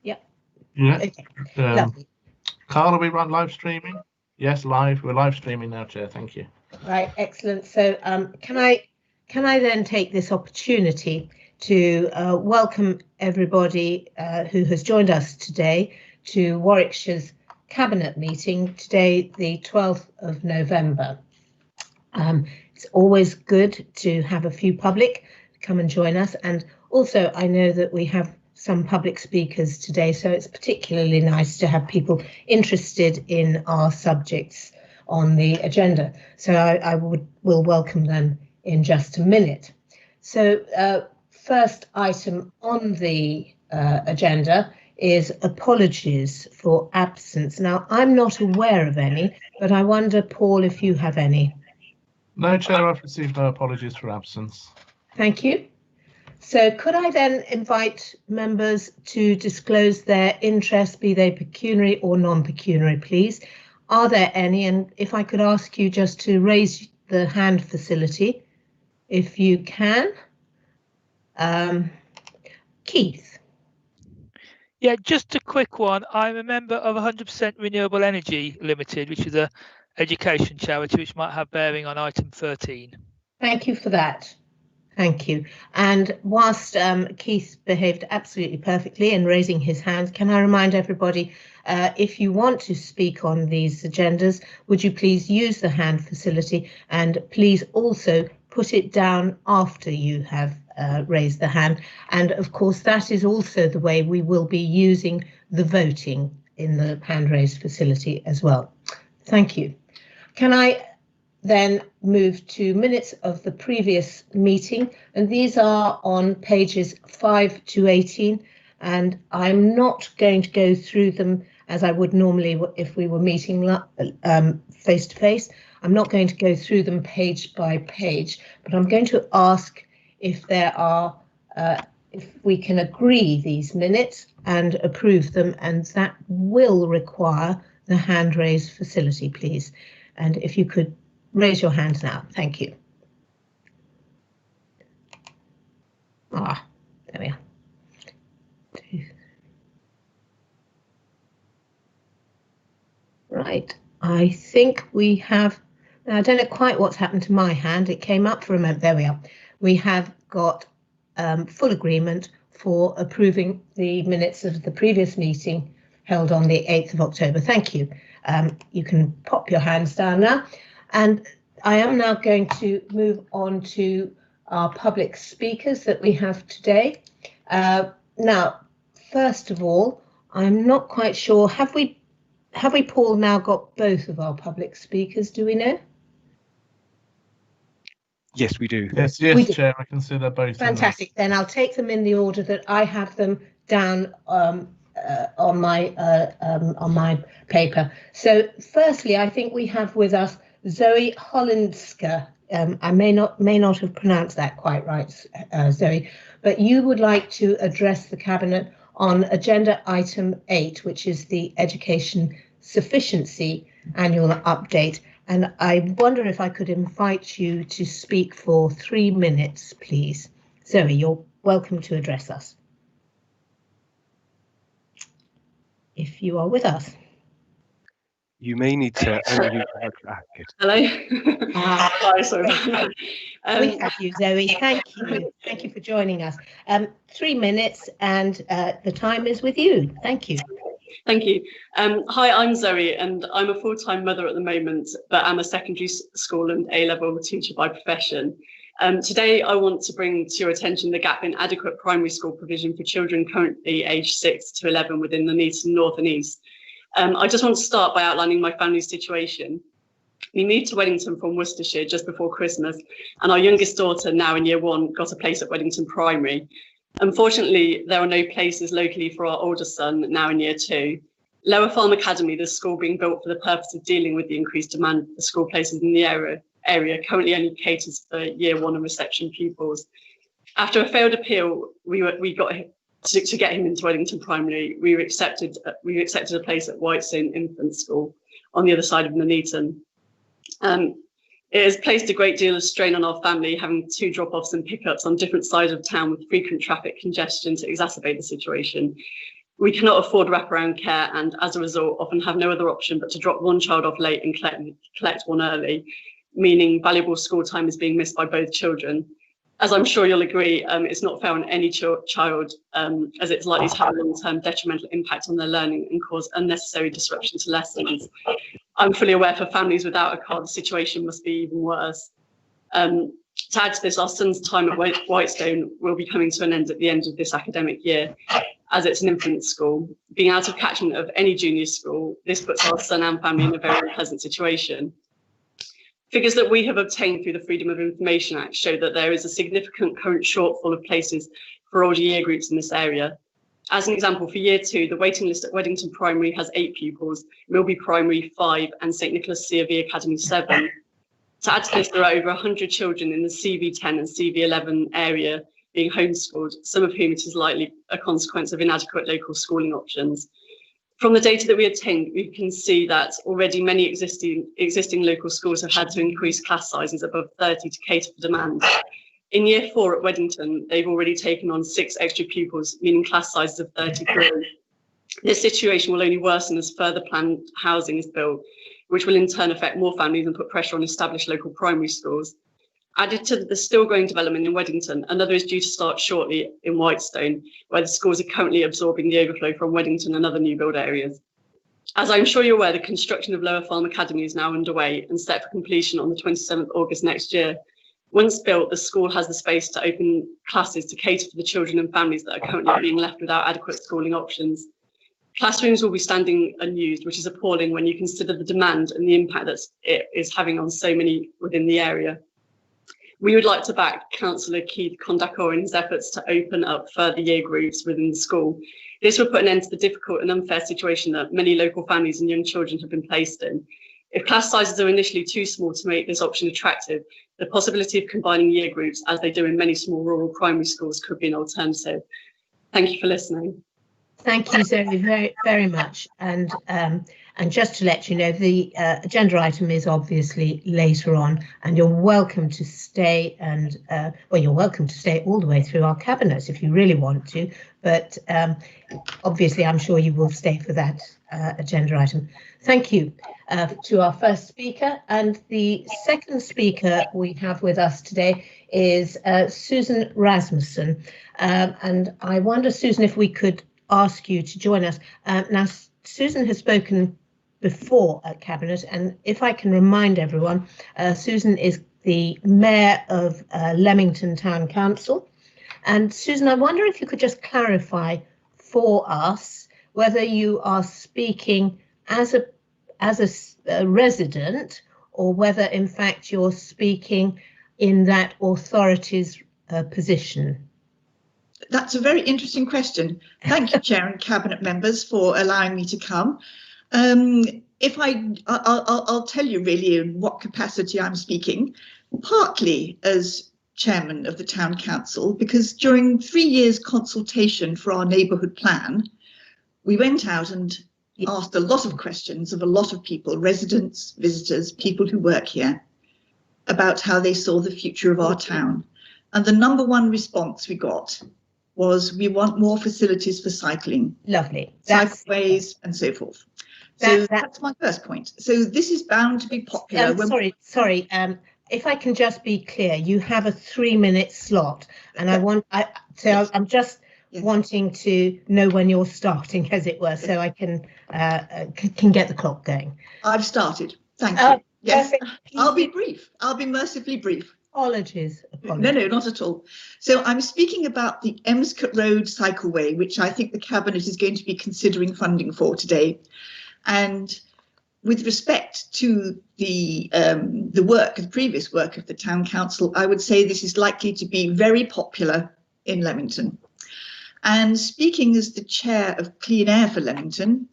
Yep. Yeah. Okay. Lovely. Carl, are we live streaming? Yes, live. We're live streaming now, Chair. Thank you. Right. Excellent. So, can I then take this opportunity to welcome everybody who has joined us today to Warwickshire's Cabinet meeting today, the 12th of November. It's always good to have a few public come and join us, and also I know that we have some public speakers today, so it's particularly nice to have people interested in our subjects on the agenda. So I will welcome them in just a minute. So first item on the agenda is apologies for absence. Now, I'm not aware of any, but I wonder, Paul, if you have any. No, Chair, I've received no apologies for absence. Thank you. So could I then invite members to disclose their interests, be they pecuniary or non-pecuniary, please? Are there any? And if I could ask you just to raise the hand facility, if you can. Keith. Yeah, just a quick one. I'm a member of 100% Renewable Energy Limited, which is a education charity which might have bearing on item 13. Thank you for that. Thank you. And whilst Keith behaved absolutely perfectly in raising his hand, can I remind everybody, if you want to speak on these agendas, would you please use the hand facility, and please also put it down after you have raised the hand. And of course, that is also the way we will be using the voting in the hand raised facility as well. Thank you. Can I then move to minutes of the previous meeting, and these are on pages 5 to 18, and I'm not going to go through them as I would normally if we were meeting face to face. I'm not going to go through them page by page, but I'm going to ask if there are if we can agree these minutes and approve them, and that will require the hand raise facility, please. And if you could raise your hands now. Thank you. There we are. Right, I think we have, I don't know quite what's happened to my hand. It came up for a moment. There we are. We have got full agreement for approving the minutes of the previous meeting held on the 8th of October. Thank you. You can pop your hands down now. And I am now going to move on to our public speakers that we have today. Now, first of all, I'm not quite sure, have we, Paul, now got both of our public speakers, do we know? Yes, we do. Yes, We do. Chair, I can see they're both. Fantastic. Then I'll take them in the order that I have them down on my paper. So firstly, I think we have with us Zoe Hollandska. I may not have pronounced that quite right, Zoe, but you would like to address the Cabinet on agenda item 8, which is the education sufficiency annual update. And I wonder if I could invite you to speak for 3 minutes, please. Zoe, you're welcome to address us, if you are with us. You may need to unmute. Hello. Hi, sorry. We have you, Zoe. Thank you. Thank you for joining us. 3 minutes, and the time is with you. Thank you. Thank you. Hi, I'm Zoe, and I'm a full-time mother at the moment, but I'm a secondary school and A-level teacher by profession. Today, I want to bring to your attention the gap in adequate primary school provision for children currently aged 6 to 11 within the Neaton North and East. I just want to start by outlining my family's situation. We moved to Weddington from Worcestershire just before Christmas, and our youngest daughter, now in year 1, got a place at Weddington Primary. Unfortunately, there are no places locally for our older son, now in year 2. Lower Farm Academy, the school being built for the purpose of dealing with the increased demand for school places in the area, currently only caters for year 1 and reception pupils. After a failed appeal, we got to get him into Weddington Primary. We accepted a place at Whitestone Infant School on the other side of Nuneaton. It has placed a great deal of strain on our family, having 2 drop-offs and pickups on different sides of town with frequent traffic congestion to exacerbate the situation. We cannot afford wraparound care and as a result often have no other option but to drop one child off late and collect one early, meaning valuable school time is being missed by both children. As I'm sure you'll agree, it's not fair on any child as it's likely to have a long-term detrimental impact on their learning and cause unnecessary disruption to lessons. I'm fully aware for families without a car, the situation must be even worse. To add to this, our son's time at Whitestone will be coming to an end at the end of this academic year, as it's an infant school. Being out of catchment of any junior school, this puts our son and family in a very unpleasant situation. Figures that we have obtained through the Freedom of Information Act show that there is a significant current shortfall of places for older year groups in this area. As an example, for year 2, the waiting list at Weddington Primary has 8 pupils, Milby Primary 5 and St Nicholas C of E Academy 7. To add to this, there are over 100 children in the CV10 and CV11 area being homeschooled, some of whom it is likely a consequence of inadequate local schooling options. From the data that we obtained, we can see that already many existing local schools have had to increase class sizes above 30 to cater for demand. In year 4 at Weddington, they've already taken on 6 extra pupils, meaning class sizes of 33. This situation will only worsen as further planned housing is built, which will in turn affect more families and put pressure on established local primary schools. Added to the still growing development in Weddington, another is due to start shortly in Whitestone, where the schools are currently absorbing the overflow from Weddington and other new build areas. As I'm sure you're aware, the construction of Lower Farm Academy is now underway and set for completion on the 27th August next year. Once built, the school has the space to open classes to cater for the children and families that are currently being left without adequate schooling options. Classrooms will be standing unused, which is appalling when you consider the demand and the impact that it is having on so many within the area. We would like to back Councillor Keith Kondakor in his efforts to open up further year groups within the school. This will put an end to the difficult and unfair situation that many local families and young children have been placed in. If class sizes are initially too small to make this option attractive, the possibility of combining year groups, as they do in many small rural primary schools, could be an alternative. Thank you for listening. Thank you, Zoe, very, very much. And just to let you know, the agenda item is obviously later on, and you're welcome to stay and, well, you're welcome to stay all the way through our cabinet if you really want to, but obviously I'm sure you will stay for that agenda item. Thank you to our first speaker, and the second speaker we have with us today is Susan Rasmussen, and I wonder, Susan, if we could ask you to join us. Now, Susan has spoken before at Cabinet, and if I can remind everyone, Susan is the Mayor of Leamington Town Council. And Susan, I wonder if you could just clarify for us whether you are speaking as a resident, or whether in fact you're speaking in that authority's position. That's a very interesting question. Thank you, Chair and Cabinet members, for allowing me to come. I'll tell you really in what capacity I'm speaking, partly as Chairman of the Town Council, because during 3 years consultation for our neighbourhood plan, we went out and asked a lot of questions of a lot of people, residents, visitors, people who work here, about how they saw the future of our town. And the number 1 response we got was, we want more facilities for cycling. Lovely. Cycleways and so forth. So that's my first point. So this is bound to be popular. Sorry. If I can just be clear, you have a 3-minute slot, and I'm just wanting to know when you're starting, as it were, so I can get the clock going. I've started. Thank you. Yes, perfect. I'll be brief. I'll be mercifully brief. Apologies. No, not at all. So I'm speaking about the Emscott Road cycleway, which I think the Cabinet is going to be considering funding for today. And with respect to the previous work of the Town Council, I would say this is likely to be very popular in Leamington. And speaking as the chair of Clean Air for Leamington,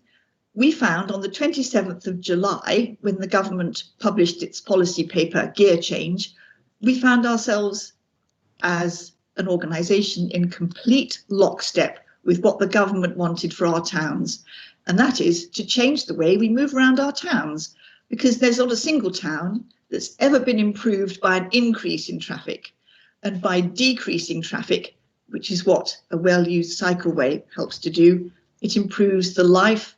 we found on the 27th of July, when the government published its policy paper, Gear Change, we found ourselves as an organisation in complete lockstep with what the government wanted for our towns. And that is to change the way we move around our towns, because there's not a single town that's ever been improved by an increase in traffic, and by decreasing traffic, which is what a well-used cycleway helps to do, it improves the life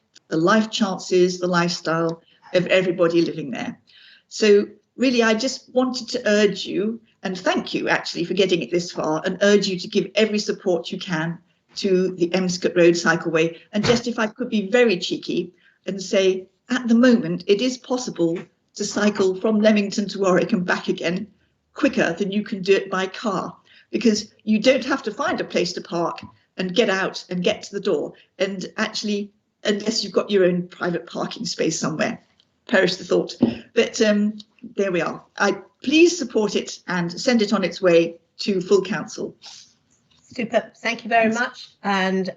chances, the lifestyle of everybody living there. So really, I just wanted to urge you, and thank you actually for getting it this far, and urge you to give every support you can to the Emscott Road Cycleway. And just if I could be very cheeky and say, at the moment, it is possible to cycle from Leamington to Warwick and back again quicker than you can do it by car, because you don't have to find a place to park and get out and get to the door. And actually, unless you've got your own private parking space somewhere, perish the thought. But there we are. Please support it and send it on its way to full council. Super. Thank you very much. And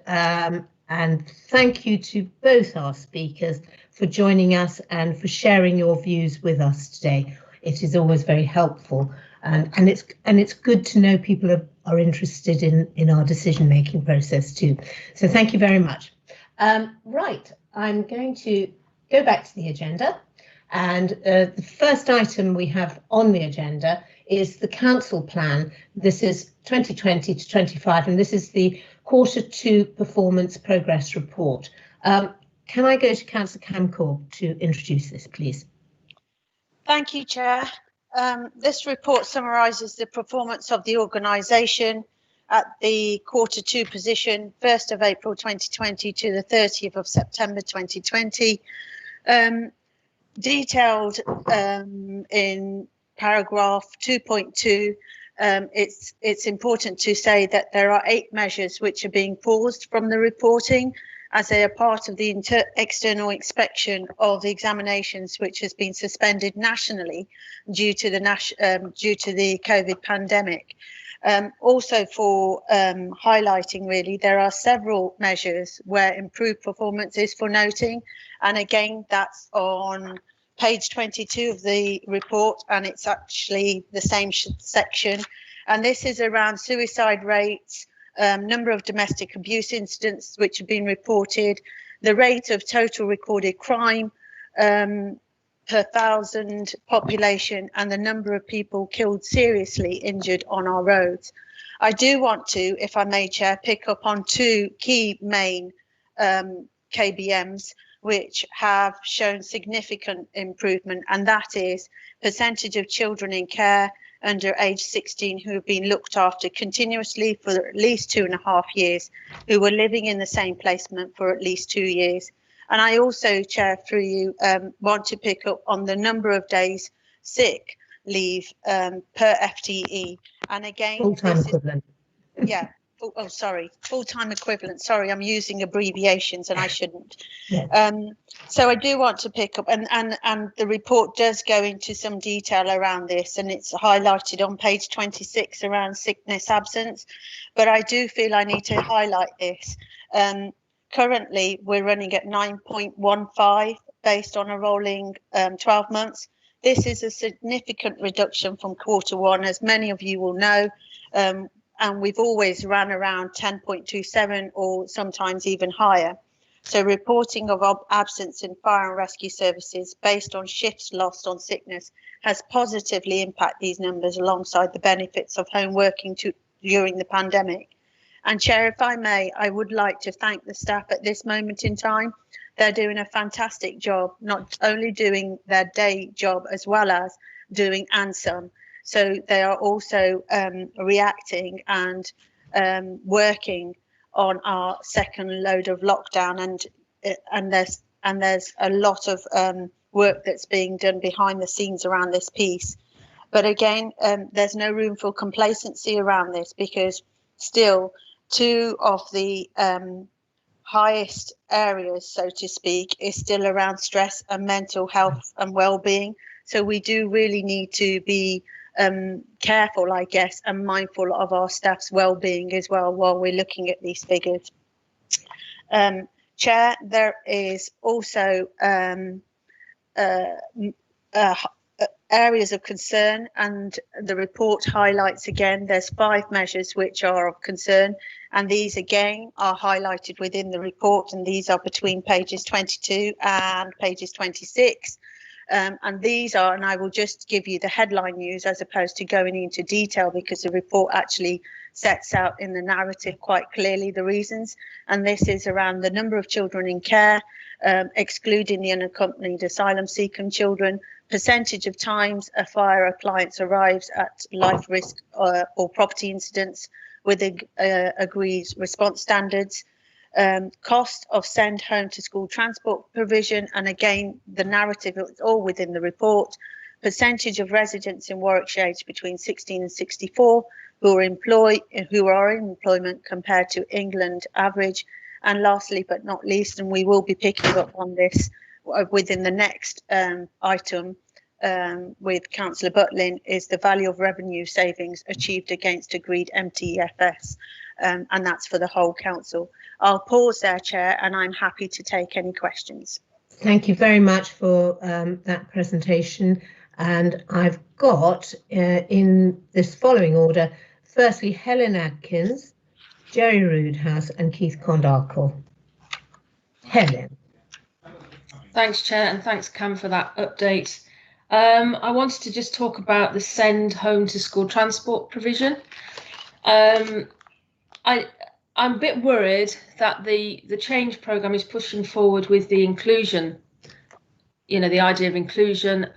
thank you to both our speakers for joining us and for sharing your views with us today. It is always very helpful, and it's good to know people are interested in our decision-making process too. So thank you very much. Right, I'm going to go back to the agenda, and the first item we have on the agenda is the council plan. This is 2020 to 25, and this is the Q2 performance progress report. Can I go to Councillor Camcorb to introduce this, please? Thank you, Chair. This report summarises the performance of the organisation at the Q2 position, 1st of April 2020 to the 30th of September 2020. Detailed in paragraph 2.2, it's important to say that there are 8 measures which are being paused from the reporting as they are part of the external inspection of the examinations which has been suspended nationally due to the COVID pandemic. Also for highlighting, really, there are several measures where improved performance is for noting, and again that's on page 22 of the report, and it's actually the same section, and this is around suicide rates, number of domestic abuse incidents which have been reported, the rate of total recorded crime per 1,000 population, and the number of people killed, seriously injured on our roads. I do want to, if I may, Chair, pick up on 2 key main KBMs which have shown significant improvement, and that is percentage of children in care under age 16 who have been looked after continuously for at least 2.5 years, who were living in the same placement for at least 2 years. And I also, Chair, through you, want to pick up on the number of days sick leave per FTE. And again, full-time equivalent. Yeah. Oh, sorry, full-time equivalent. Sorry, I'm using abbreviations and I shouldn't. Yeah. So I do want to pick up, and the report does go into some detail around this, and it's highlighted on page 26 around sickness absence. But I do feel I need to highlight this. Currently, we're running at 9.15 based on a rolling 12 months. This is a significant reduction from Q1, as many of you will know. And we've always ran around 10.27 or sometimes even higher. So reporting of absence in fire and rescue services based on shifts lost on sickness has positively impacted these numbers alongside the benefits of home working during the pandemic. And Chair, if I may, I would like to thank the staff at this moment in time. They're doing a fantastic job, not only doing their day job as well as doing and some. So they are also reacting and working on our second load of lockdown, and there's a lot of work that's being done behind the scenes around this piece. But again, there's no room for complacency around this, because still 2 of the highest areas, so to speak, is still around stress and mental health and well-being. So we do really need to be careful, I guess, and mindful of our staff's well-being as well while we're looking at these figures. Chair, there is also areas of concern, and the report highlights again there's 5 measures which are of concern, and these again are highlighted within the report, and these are between pages 22 and pages 26. And these are, and I will just give you the headline news as opposed to going into detail, because the report actually sets out in the narrative quite clearly the reasons. And this is around the number of children in care, excluding the unaccompanied asylum seeking children, percentage of times a fire appliance arrives at life risk or property incidents with agreed response standards, cost of send home to school transport provision, and again the narrative is all within the report, percentage of residents in Warwickshire aged between 16 and 64 who are in employment compared to England average, and lastly but not least, and we will be picking up on this within the next item with Councillor Butlin, is the value of revenue savings achieved against agreed MTFS, and that's for the whole council. I'll pause there, Chair, and I'm happy to take any questions. Thank you very much for that presentation. And I've got in this following order, firstly, Helen Adkins, Jerry Roodhouse and Keith Condarkle. Helen. Thanks, Chair, and thanks, Cam, for that update. I wanted to just talk about the send home to school transport provision. I'm a bit worried that the change programme is pushing forward with the inclusion, the idea of inclusion,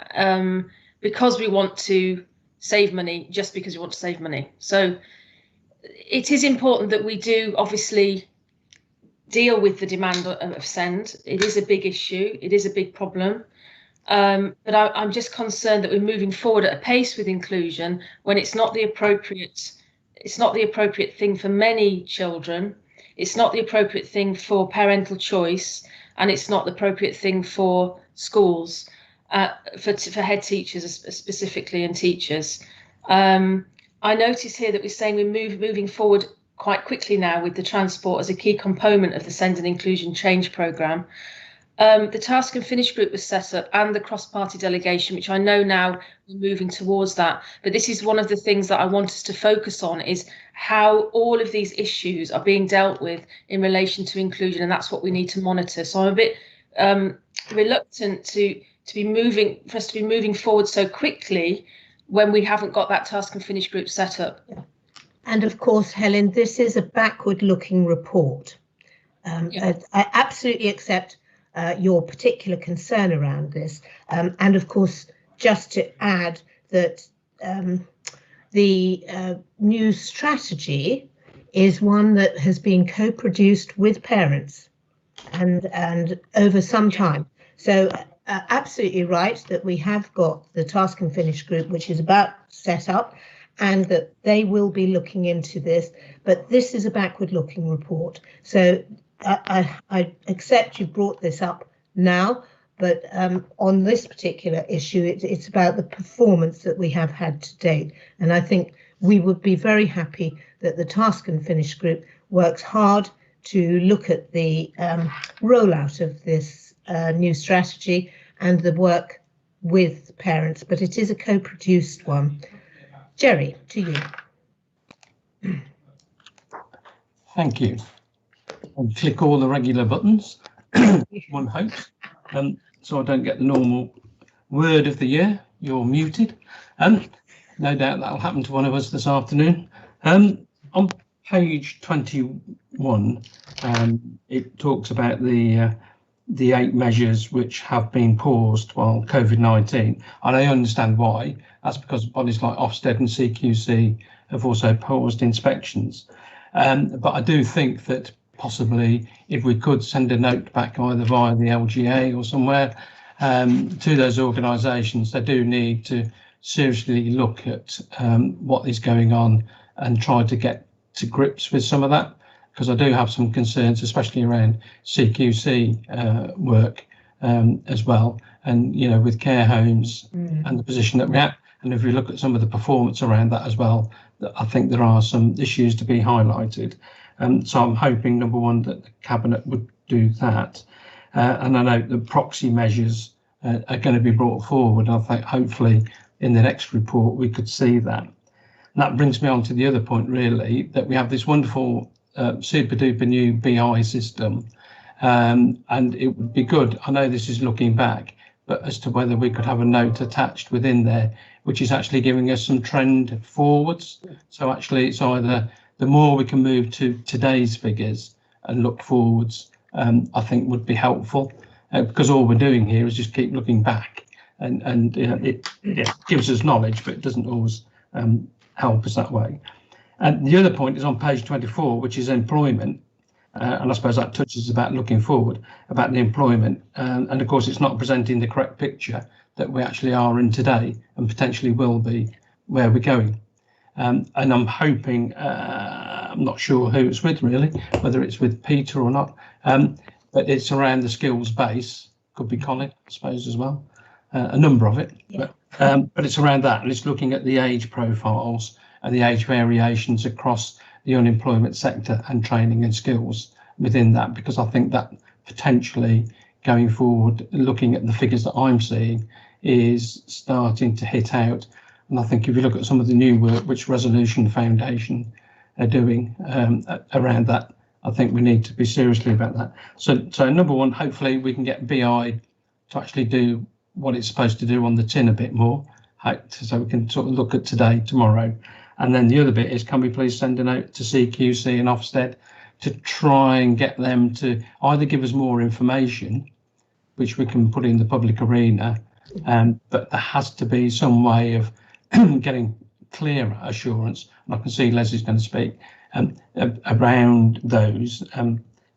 because we want to save money, just because we want to save money. So it is important that we do obviously deal with the demand of send. It is a big issue. It is a big problem. But I'm just concerned that we're moving forward at a pace with inclusion when it's not the appropriate thing for many children. It's not the appropriate thing for parental choice, and it's not the appropriate thing for schools, for head teachers specifically and teachers. I notice here that we're saying we're moving forward quite quickly now with the transport as a key component of the Send and Inclusion Change programme. The task and finish group was set up, and the cross-party delegation, which I know now we're moving towards that. But this is one of the things that I want us to focus on, is how all of these issues are being dealt with in relation to inclusion, and that's what we need to monitor. So I'm a bit reluctant to be moving forward so quickly when we haven't got that task and finish group set up. Yeah. And of course, Helen, this is a backward-looking report. I absolutely accept your particular concern around this, and of course, just to add that the new strategy is one that has been co-produced with parents and over some time. So absolutely right that we have got the task and finish group, which is about set up, and that they will be looking into this, but this is a backward-looking report. So I accept you brought this up now, but on this particular issue, it's about the performance that we have had to date. And I think we would be very happy that the task and finish group works hard to look at the rollout of this new strategy and the work with parents, but it is a co-produced one. Jerry, to you. Thank you. And click all the regular buttons, one hopes, so I don't get the normal word of the year, you're muted. No doubt that'll happen to one of us this afternoon. On page 21, it talks about the 8 measures which have been paused while COVID-19, and I understand why. That's because bodies like Ofsted and CQC have also paused inspections. But I do think that possibly if we could send a note back either via the LGA or somewhere to those organisations, they do need to seriously look at what is going on and try to get to grips with some of that, because I do have some concerns, especially around CQC work as well, and with care homes and the position that we're at. And if we look at some of the performance around that as well, I think there are some issues to be highlighted. So I'm hoping, number one, that the Cabinet would do that. And I know the proxy measures are going to be brought forward. I think hopefully in the next report we could see that. And that brings me on to the other point, really, that we have this wonderful super duper new BI system. And it would be good, I know this is looking back, but as to whether we could have a note attached within there, which is actually giving us some trend forwards. So actually it's either the more we can move to today's figures and look forwards, I think would be helpful, because all we're doing here is just keep looking back, and you know, it gives us knowledge, but it doesn't always help us that way. And the other point is on page 24, which is employment. And I suppose that touches about looking forward, about the employment. And of course, it's not presenting the correct picture that we actually are in today and potentially will be where we're going. And I'm hoping, I'm not sure who it's with really, whether it's with Peter or not, but it's around the skills base, could be Colin, I suppose, as well, a number of it. Yeah. But it's around that, and it's looking at the age profiles and the age variations across the unemployment sector and training and skills within that, because I think that potentially going forward, looking at the figures that I'm seeing, is starting to hit out. And I think if you look at some of the new work which Resolution Foundation are doing around that, I think we need to be seriously about that. So number one, hopefully we can get BI to actually do what it's supposed to do on the tin a bit more, so we can sort of look at today, tomorrow. And then the other bit is, can we please send a note to CQC and Ofsted to try and get them to either give us more information, which we can put in the public arena, but there has to be some way of getting clearer assurance. And I can see Leslie's going to speak around those,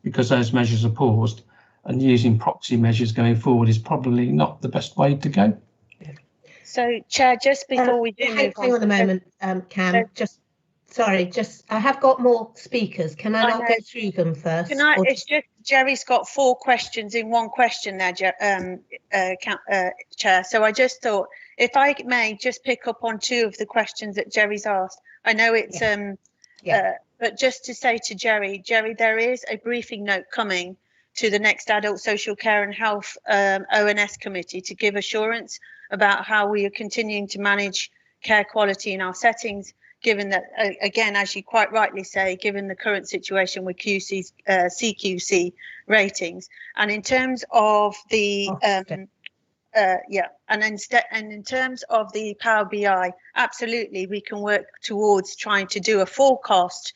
because those measures are paused, and using proxy measures going forward is probably not the best way to go. So, Chair, just before we do move hang on a moment, Cam. I have got more speakers. Can I not go through them first? Can I? It's just Jerry's got 4 questions in one question there, Chair. So I just thought, if I may just pick up on 2 of the questions that Jerry's asked. I know it's but just to say to Jerry, there is a briefing note coming to the next Adult Social Care and Health ONS committee to give assurance about how we are continuing to manage care quality in our settings, given that, again, as you quite rightly say, given the current situation with CQC ratings. And in terms of the and in terms of the Power BI, absolutely, we can work towards trying to do a forecast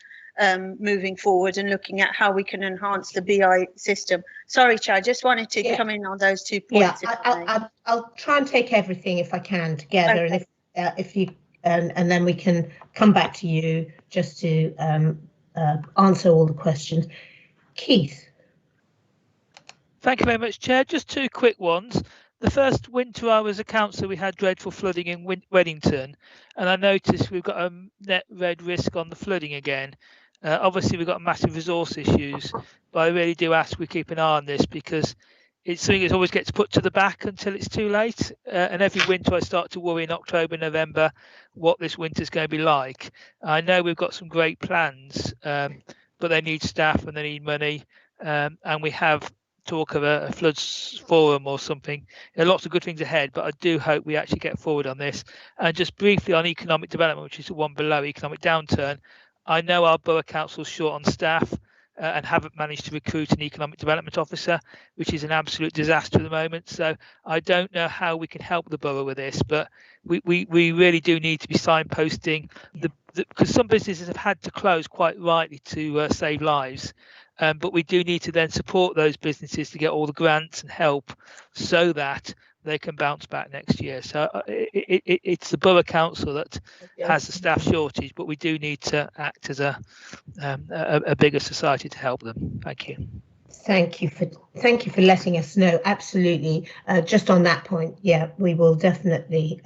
moving forward and looking at how we can enhance the BI system. Sorry, Chair, I just wanted to come in on those 2 points. Yeah, I'll try and take everything if I can together, okay. And if you and then we can come back to you just to answer all the questions. Keith. Thank you very much, Chair. Just 2 quick ones. The first winter I was a councillor, we had dreadful flooding in Weddington, and I noticed we've got a net red risk on the flooding again. Obviously, we've got massive resource issues, but I really do ask we keep an eye on this, because it's something that always gets put to the back until it's too late. And every winter I start to worry in October, November, what this winter's going to be like. I know we've got some great plans, but they need staff and they need money. And we have talk of a floods forum or something. There are lots of good things ahead, but I do hope we actually get forward on this. And just briefly on economic development, which is the one below economic downturn, I know our borough council's short on staff and haven't managed to recruit an economic development officer, which is an absolute disaster at the moment. So I don't know how we can help the borough with this, but we really do need to be signposting because some businesses have had to close quite rightly to save lives. But we do need to then support those businesses to get all the grants and help so that they can bounce back next year. So it's the borough council that has the staff shortage, but we do need to act as a bigger society to help them. Thank you. Thank you for letting us know. Absolutely. Just on that point, yeah, we will definitely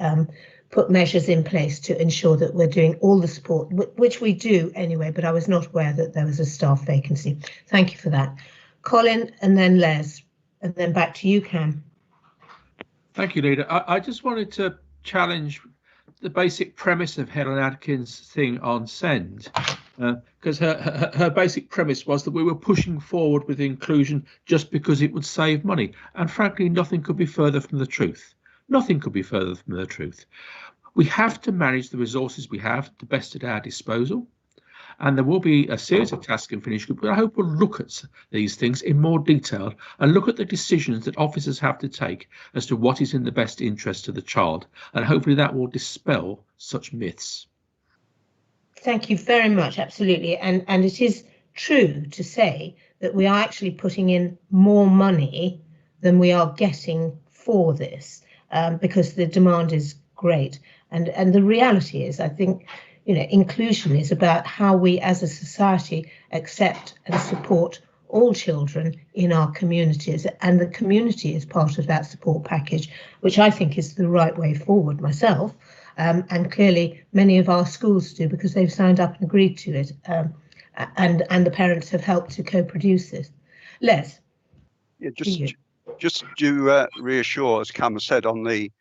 put measures in place to ensure that we're doing all the support, which we do anyway, but I was not aware that there was a staff vacancy. Thank you for that. Colin, and then Les, and then back to you, Cam. Thank you, Leader. I just wanted to challenge the basic premise of Helen Adkins' thing on SEND, because her basic premise was that we were pushing forward with inclusion just because it would save money. And frankly, nothing could be further from the truth. Nothing could be further from the truth. We have to manage the resources we have to best at our disposal. And there will be a series of task and finish groups, but I hope we'll look at these things in more detail and look at the decisions that officers have to take as to what is in the best interest of the child. And hopefully that will dispel such myths. Thank you very much. Absolutely. And it is true to say that we are actually putting in more money than we are getting for this, because the demand is great. And the reality is, I think, inclusion is about how we as a society accept and support all children in our communities, and the community is part of that support package, which I think is the right way forward myself. And clearly many of our schools do, because they've signed up and agreed to it, and the parents have helped to co-produce this. Les? Yeah, just to reassure, as Cam has said, on the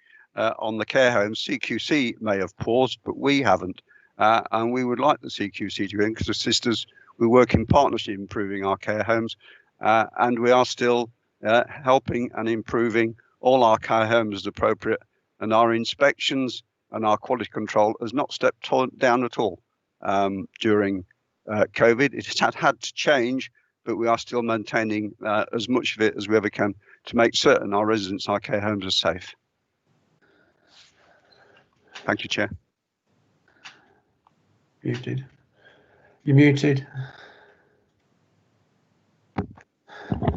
care homes, CQC may have paused, but we haven't. And we would like the CQC to go in, because the sisters, we work in partnership improving our care homes, and we are still helping and improving all our care homes as appropriate, and our inspections and our quality control has not stepped down at all during COVID. It has had to change, but we are still maintaining as much of it as we ever can to make certain our residents, our care homes, are safe. Thank you, Chair. Muted. You're muted.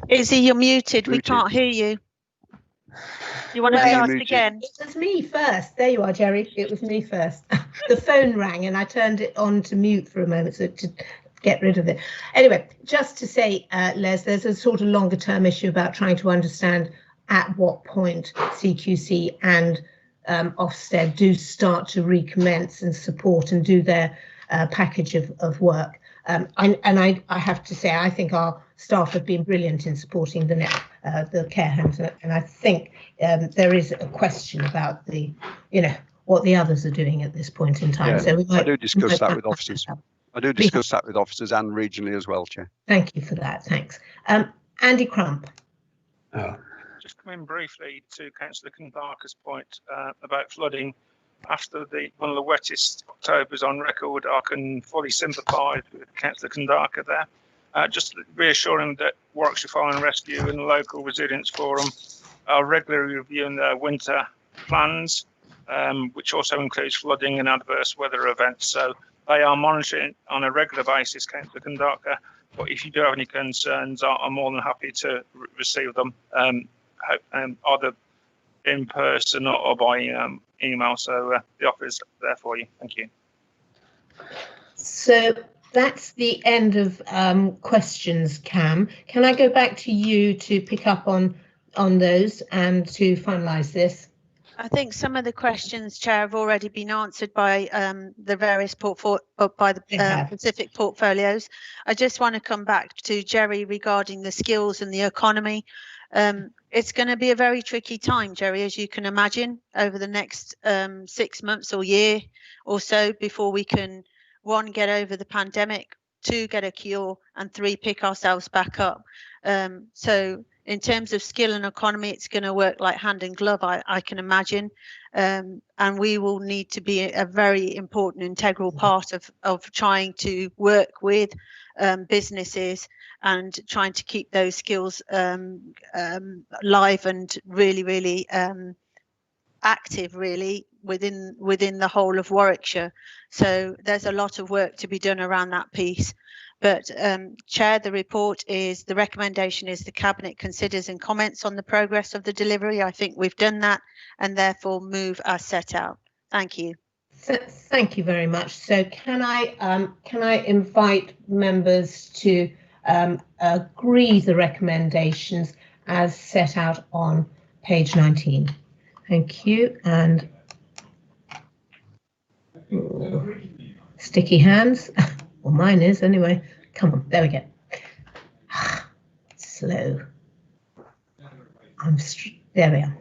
Izzy, you're muted. We can't hear you. You want to start again? It was me first. There you are, Jerry. It was me first. The phone rang and I turned it on to mute for a moment, so to get rid of it. Anyway, just to say, Les, there's a sort of longer term issue about trying to understand at what point CQC and Ofsted do start to recommence and support and do their package of work. I have to say, I think our staff have been brilliant in supporting the care homes, and I think there is a question about the, what the others are doing at this point in time. Yeah, so I do discuss that with officers. I do discuss that with officers and regionally as well, Chair. Thank you for that. Thanks. Andy Crump. Just come in briefly to Councillor Condarker's point about flooding. After one of the wettest Octobers on record, I can fully sympathise with Councillor Condarker there. Just reassuring that Warwickshire Fire and Rescue and the local resilience forum are regularly reviewing their winter plans, which also includes flooding and adverse weather events. So they are monitoring on a regular basis, Councillor Condarker. But if you do have any concerns, I'm more than happy to receive them, either in person or by email. So the offer is there for you. Thank you. So that's the end of questions, Cam. Can I go back to you to pick up on those and to finalise this? I think some of the questions, Chair, have already been answered by the various specific portfolios. I just want to come back to Jerry regarding the skills and the economy. It's going to be a very tricky time, Jerry, as you can imagine, over the next 6 months or year or so before we can, 1, get over the pandemic, 2, get a cure, and 3, pick ourselves back up. So in terms of skill and economy, it's going to work like hand in glove, I can imagine. And we will need to be a very important integral part of trying to work with businesses and trying to keep those skills live and really active, really, within the whole of Warwickshire. So there's a lot of work to be done around that piece. But Chair, the recommendation is the Cabinet considers and comments on the progress of the delivery. I think we've done that, and therefore move as set out. Thank you. Thank you very much. So can I invite members to agree the recommendations as set out on page 19? Thank you. And sticky hands. Well, mine is anyway. Come on, there we go. Slow. There we are.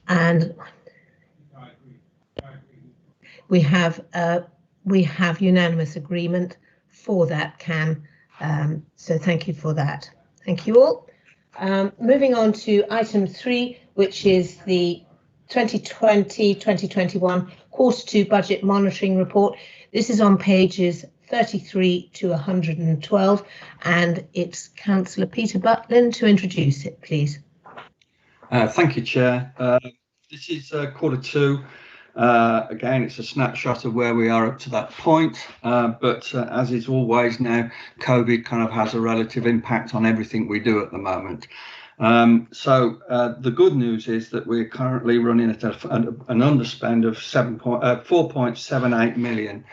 And we have unanimous agreement for that, Cam. So thank you for that. Thank you all. Moving on to item 3, which is the 2020-2021 Q2 budget monitoring report. This is on pages 33 to 112, and it's Councillor Peter Butlin to introduce it, please. Thank you, Chair. This is Q2. Again, it's a snapshot of where we are up to that point, but as is always now, COVID kind of has a relative impact on everything we do at the moment. So the good news is that we're currently running at an underspend of 4.78 million,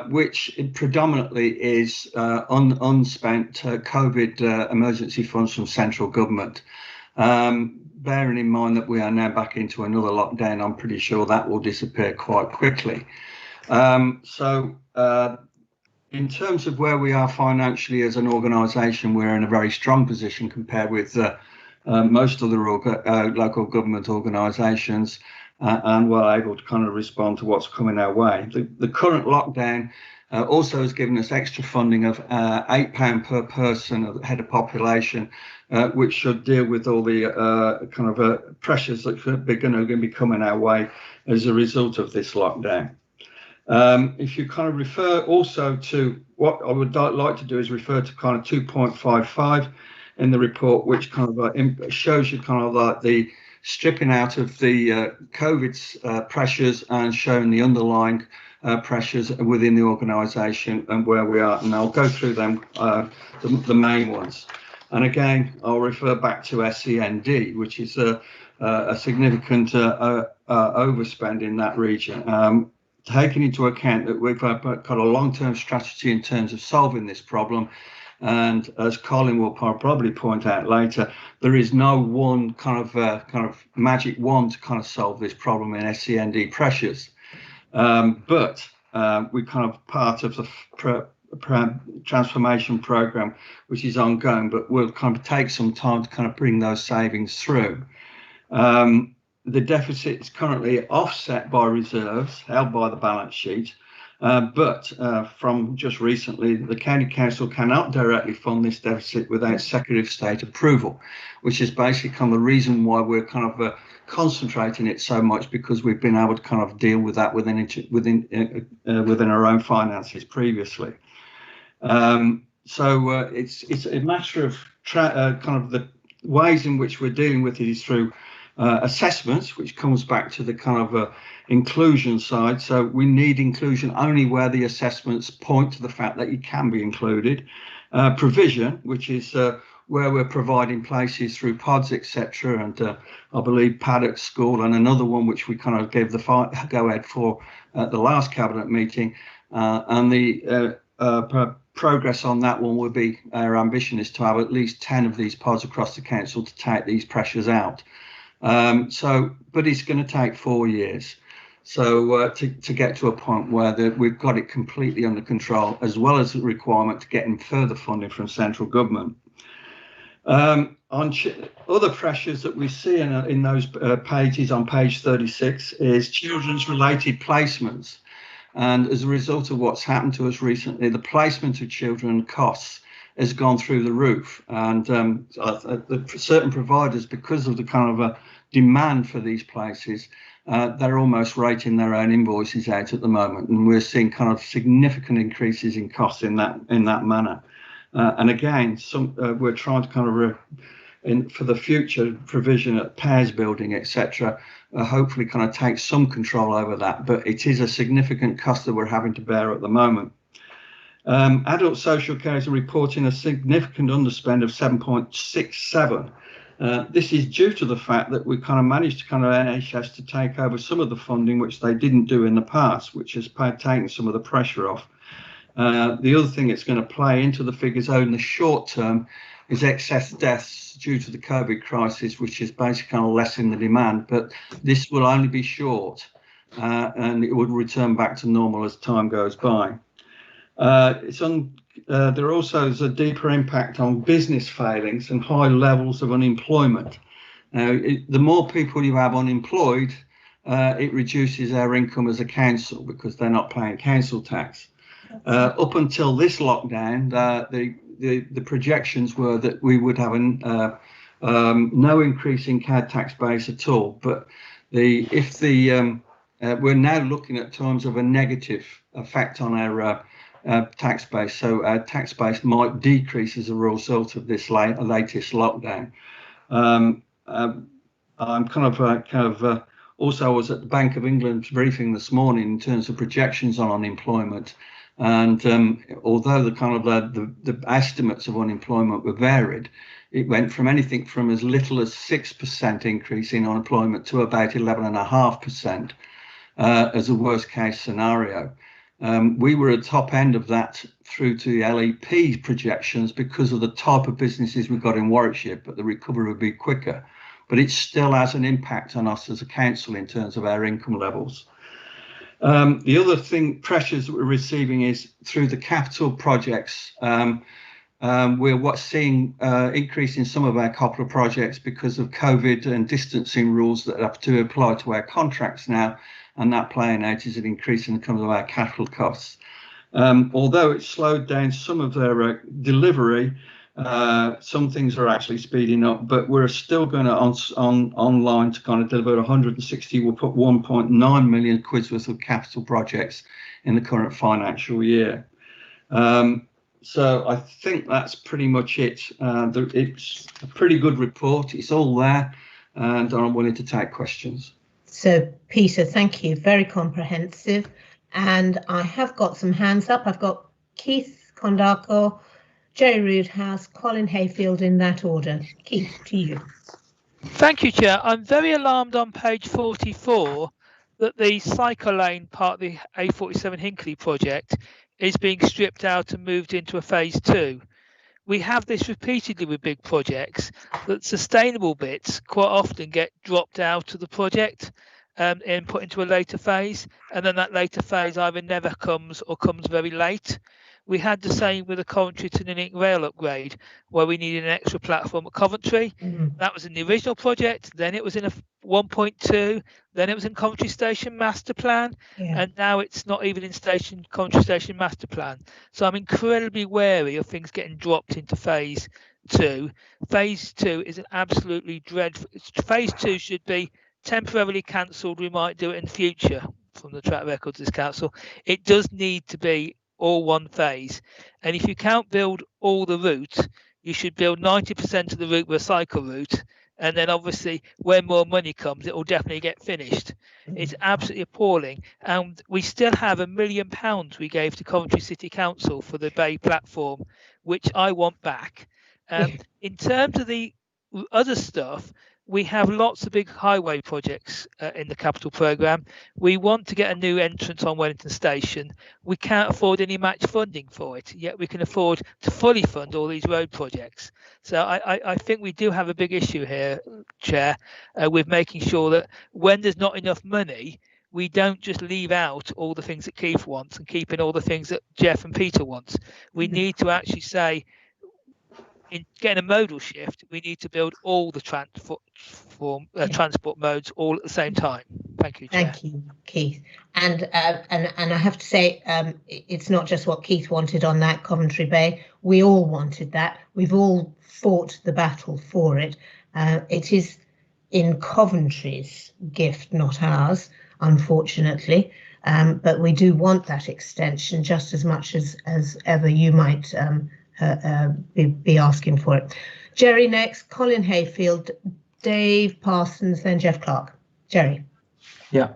which predominantly is unspent COVID emergency funds from central government. Bearing in mind that we are now back into another lockdown, I'm pretty sure that will disappear quite quickly. In terms of where we are financially as an organisation, we're in a very strong position compared with most of the local government organisations, and we're able to kind of respond to what's coming our way. The current lockdown also has given us extra funding of £8 per person head of population, which should deal with all the pressures that are going to be coming our way as a result of this lockdown. If you kind of refer also to what I would like to do is refer to kind of 2.55 in the report, which kind of shows you kind of like the stripping out of the COVID pressures and showing the underlying pressures within the organisation and where we are. And I'll go through them, the main ones. And again, I'll refer back to SEND, which is a significant overspend in that region. Taking into account that we've got a long-term strategy in terms of solving this problem, and as Colin will probably point out later, there is no one kind of magic wand to kind of solve this problem in SEND pressures. But we're kind of part of the transformation program, which is ongoing, but will kind of take some time to kind of bring those savings through. The deficit is currently offset by reserves held by the balance sheet, but from just recently, the County Council cannot directly fund this deficit without Secretary of State approval, which is basically kind of the reason why we're kind of concentrating it so much, because we've been able to kind of deal with that within our own finances previously. So it's a matter of kind of the ways in which we're dealing with it is through assessments, which comes back to the kind of inclusion side. So we need inclusion only where the assessments point to the fact that you can be included. Provision, which is where we're providing places through pods, etc. And I believe Paddock School and another one which we kind of gave the go ahead for at the last cabinet meeting, and the progress on that one will be, our ambition is to have at least 10 of these pods across the council to take these pressures out. But it's going to take 4 years. So to get to a point where we've got it completely under control, as well as the requirement to getting further funding from central government. On other pressures that we see in those pages on page 36 is children's related placements. And as a result of what's happened to us recently, the placement of children costs has gone through the roof. And certain providers, because of the kind of demand for these places, they're almost rating their own invoices out at the moment. And we're seeing kind of significant increases in costs in that manner. And again, we're trying to kind of, for the future provision at pairs building, etc., hopefully kind of take some control over that. But it is a significant cost that we're having to bear at the moment. Adult social care is reporting a significant underspend of 7.67. This is due to the fact that we kind of managed to kind of NHS to take over some of the funding which they didn't do in the past, which has taken some of the pressure off. The other thing that's going to play into the figures in the short term is excess deaths due to the COVID crisis, which is basically kind of lessening the demand, but this will only be short, and it would return back to normal as time goes by. There also is a deeper impact on business failings and high levels of unemployment. Now, the more people you have unemployed, it reduces our income as a council because they're not paying council tax. Up until this lockdown, the projections were that we would have no increase in CAD tax base at all. But we're now looking at terms of a negative effect on our tax base. So our tax base might decrease as a result of this latest lockdown. I'm also I was at the Bank of England's briefing this morning in terms of projections on unemployment, and although the estimates of unemployment were varied, it went from anything from as little as 6% increase in unemployment to about 11.5% as a worst case scenario. We were at the top end of that through to the LEP projections because of the type of businesses we've got in Warwickshire, but the recovery would be quicker. But it still has an impact on us as a council in terms of our income levels. The other pressures that we're receiving is through the capital projects. We're seeing increase in some of our capital projects because of COVID and distancing rules that have to apply to our contracts now, and that playing out is an increase in terms of our capital costs. Although it's slowed down some of their delivery, some things are actually speeding up, but we're still going to online to kind of deliver 160. We'll put 1.9 million quid worth of capital projects in the current financial year. So I think that's pretty much it. It's a pretty good report. It's all there, and I'm willing to take questions. So, Peter, thank you. Very comprehensive. And I have got some hands up. I've got Keith Kondarko, Jerry Roodhouse, Colin Hayfield in that order. Keith, to you. Thank you, Chair. I'm very alarmed on page 44 that the cycle lane part of the A47 Hinckley project is being stripped out and moved into a phase 2. We have this repeatedly with big projects, that sustainable bits quite often get dropped out of the project and put into a later phase, and then that later phase either never comes or comes very late. We had the same with the Coventry to Ninick rail upgrade, where we needed an extra platform at Coventry. That was in the original project, then it was in a 1.2, then it was in Coventry Station Master Plan, and now it's not even in Coventry Station Master Plan. So I'm incredibly wary of things getting dropped into phase 2. Phase 2 is an absolutely dreadful. Phase 2 should be temporarily cancelled. We might do it in the future from the track records of this council. It does need to be all one phase, and if you can't build all the route, you should build 90% of the route with a cycle route, and then obviously when more money comes it will definitely get finished. It's absolutely appalling, and we still have £1 million we gave to Coventry City Council for the Bay platform, which I want back. In terms of the other stuff, we have lots of big highway projects in the capital programme. We want to get a new entrance on Wellington Station. We can't afford any match funding for it, yet we can afford to fully fund all these road projects. So I think we do have a big issue here, Chair, with making sure that when there's not enough money, we don't just leave out all the things that Keith wants and keep in all the things that Jeff and Peter wants. We need to actually say, in getting a modal shift, we need to build all the transport modes all at the same time. Thank you, Chair. Thank you, Keith. And I have to say, it's not just what Keith wanted on that Coventry Bay. We all wanted that. We've all fought the battle for it. It is in Coventry's gift, not ours, unfortunately. But we do want that extension just as much as ever you might be asking for it. Jerry next, Colin Hayfield, Dave Parsons, then Jeff Clark. Jerry. Yeah,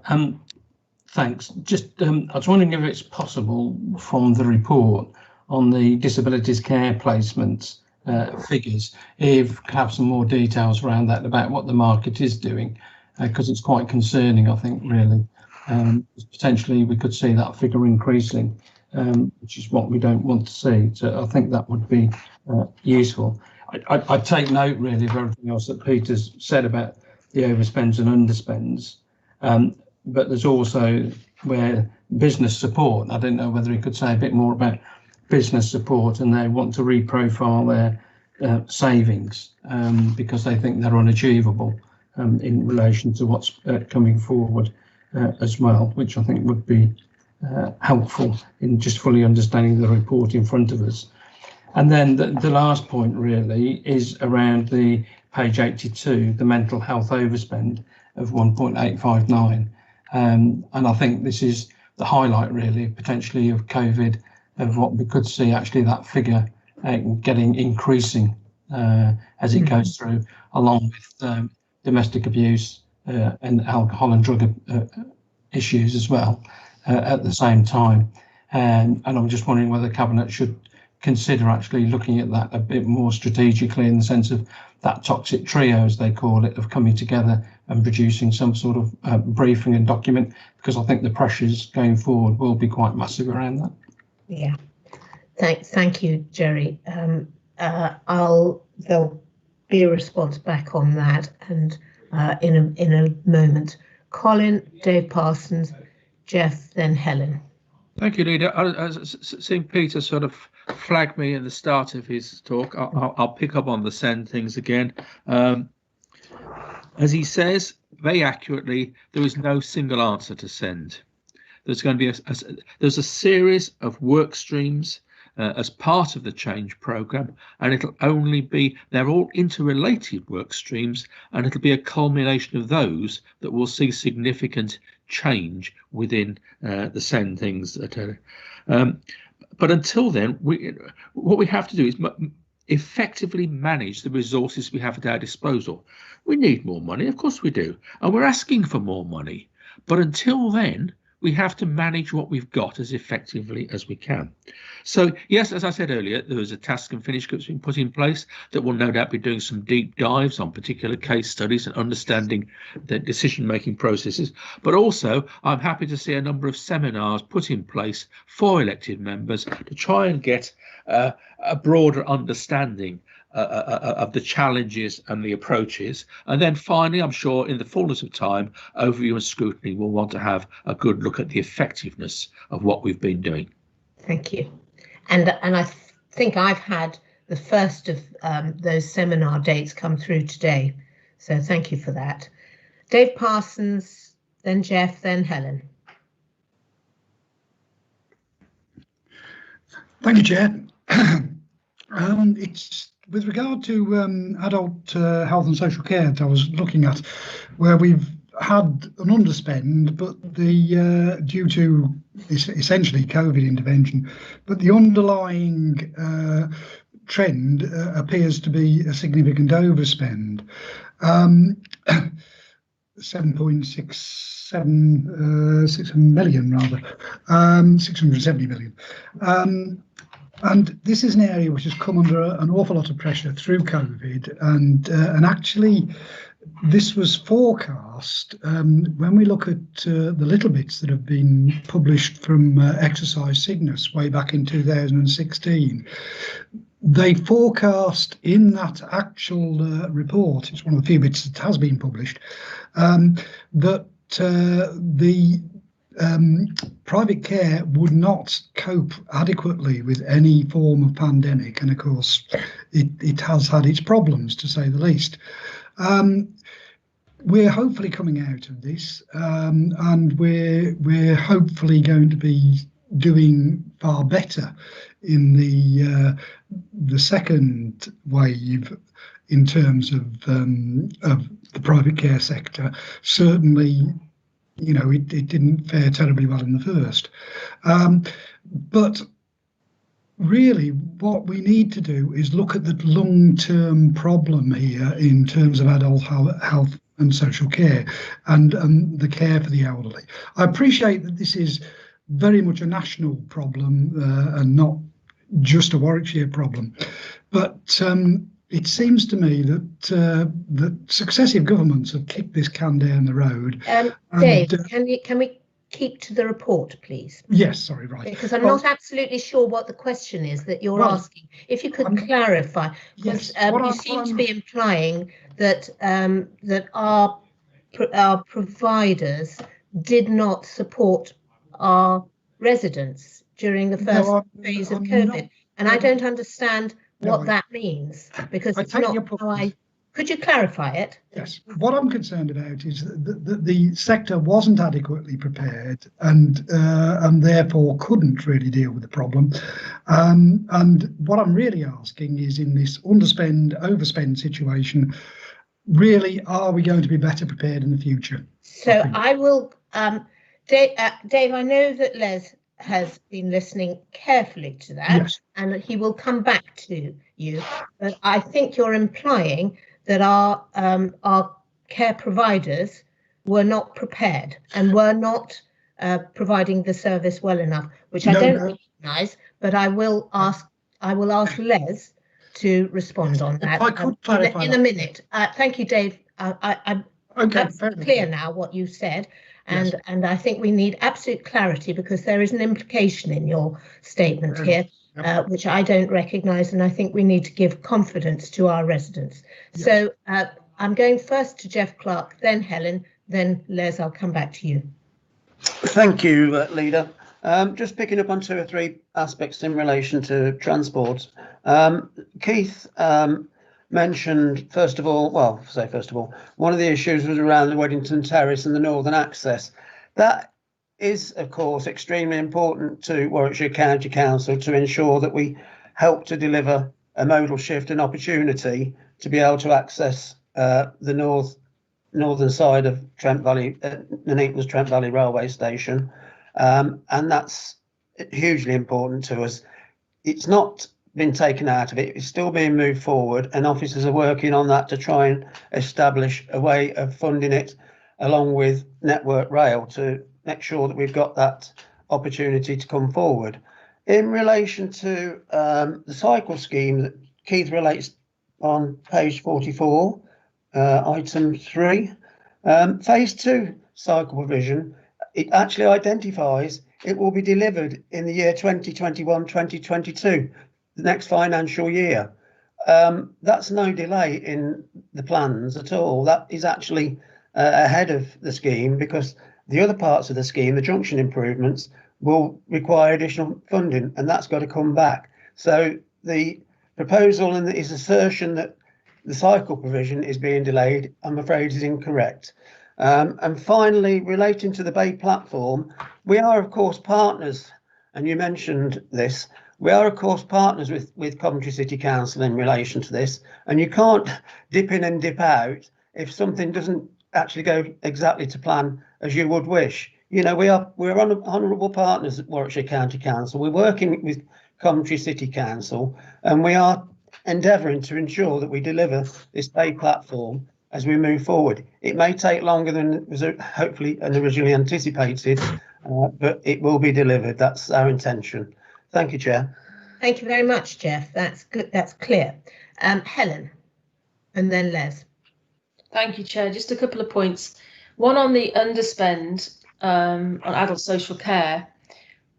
thanks. Just I was wondering if it's possible from the report on the disabilities care placements figures, if you could have some more details around that about what the market is doing, because it's quite concerning, I think, really. Potentially we could see that figure increasing, which is what we don't want to see. So I think that would be useful. I take note really of everything else that Peter's said about the overspends and underspends, but there's also where business support. I don't know whether he could say a bit more about business support, and they want to reprofile their savings because they think they're unachievable in relation to what's coming forward as well, which I think would be helpful in just fully understanding the report in front of us. And then the last point really is around the page 82, the mental health overspend of 1.859. And I think this is the highlight really potentially of COVID of what we could see actually that figure increasing as it goes through, along with domestic abuse and alcohol and drug issues as well at the same time. And I'm just wondering whether Cabinet should consider actually looking at that a bit more strategically, in the sense of that toxic trio, as they call it, of coming together and producing some sort of briefing and document, because I think the pressures going forward will be quite massive around that. Yeah, thank you, Jerry. There'll be a response back on that, and in a moment. Colin, Dave Parsons, Jeff, then Helen. Thank you, Leader. Seeing Peter sort of flag me at the start of his talk, I'll pick up on the SEND things again. As he says very accurately, there is no single answer to SEND. There's going to be there's a series of work streams as part of the change programme, and it'll only be, they're all interrelated work streams, and it'll be a culmination of those that will see significant change within the SEND things. But until then, what we have to do is effectively manage the resources we have at our disposal. We need more money, of course we do, and we're asking for more money. But until then, we have to manage what we've got as effectively as we can. So yes, as I said earlier, there was a task and finish group being put in place that will no doubt be doing some deep dives on particular case studies and understanding the decision-making processes. But also, I'm happy to see a number of seminars put in place for elected members to try and get a broader understanding of the challenges and the approaches. And then finally, I'm sure in the fullness of time, overview and scrutiny will want to have a good look at the effectiveness of what we've been doing. Thank you. And I think I've had the first of those seminar dates come through today. So thank you for that. Dave Parsons, then Jeff, then Helen. Thank you, Chair. It's with regard to adult health and social care that I was looking at, where we've had an underspend, but the due to essentially COVID intervention, but the underlying trend appears to be a significant overspend. 670 million. And this is an area which has come under an awful lot of pressure through COVID, and actually this was forecast when we look at the little bits that have been published from Exercise Cygnus way back in 2016. They forecast in that actual report, it's one of the few bits that has been published, that the private care would not cope adequately with any form of pandemic, and of course it has had its problems, to say the least. We're hopefully coming out of this, and we're hopefully going to be doing far better in the second wave in terms of the private care sector. Certainly, you know, it didn't fare terribly well in the first. But really, what we need to do is look at the long-term problem here in terms of adult health and social care and the care for the elderly. I appreciate that this is very much a national problem and not just a Warwickshire problem, but it seems to me that that successive governments have kicked this can down the road. Dave, can we keep to the report, please? Yes, sorry, right. Because I'm not absolutely sure what the question is that you're asking. If you could clarify, because you seem to be implying that that our providers did not support our residents during the first phase of COVID, and I don't understand what that means, because it's not how I... Could you clarify it? Yes. What I'm concerned about is that the sector wasn't adequately prepared and therefore couldn't really deal with the problem. And what I'm really asking is, in this underspend, overspend situation, really, are we going to be better prepared in the future? So I will... Dave, I know that Les has been listening carefully to that, Yes. and he will come back to you. But I think you're implying that our care providers were not prepared and were not providing the service well enough, which I don't recognise. But I will ask Les to respond on that. If I could clarify in a minute. Thank you, Dave. I'm absolutely clear now what you said. And, Yes. and I think we need absolute clarity, because there is an implication in your statement here, which I don't recognise, and I think we need to give confidence to our residents. Yes. So I'm going first to Jeff Clark, then Helen, then Les. I'll come back to you. Thank you, Leader. Just picking up on 2 or 3 aspects in relation to transport. Keith mentioned, first of all, one of the issues was around the Weddington Terrace and the northern access. That is, of course, extremely important to Warwickshire County Council to ensure that we help to deliver a modal shift and opportunity to be able to access the northern side of Trent Valley, Nuneaton's Trent Valley Railway Station. And that's hugely important to us. It's not been taken out of it, it's still being moved forward, and officers are working on that to try and establish a way of funding it along with Network Rail to make sure that we've got that opportunity to come forward. In relation to the cycle scheme that Keith relates on page 44, item 3, phase 2 cycle provision, it actually identifies it will be delivered in the year 2021-2022, the next financial year. That's no delay in the plans at all. That is actually ahead of the scheme, because the other parts of the scheme, the junction improvements, will require additional funding, and that's got to come back. So the proposal and his assertion that the cycle provision is being delayed, I'm afraid, is incorrect. And finally, relating to the Bay platform, we are, of course, partners, and you mentioned this, we are, of course, partners with Coventry City Council in relation to this, and you can't dip in and dip out if something doesn't actually go exactly to plan as you would wish. You know, we're honourable partners at Warwickshire County Council. We're working with Coventry City Council, and we are endeavouring to ensure that we deliver this Bay platform as we move forward. It may take longer than was hopefully and originally anticipated, but it will be delivered. That's our intention. Thank you, Chair. Thank you very much, Jeff. That's good. That's clear. Helen, and then Les. Thank you, Chair. Just a couple of points. One on the underspend on adult social care.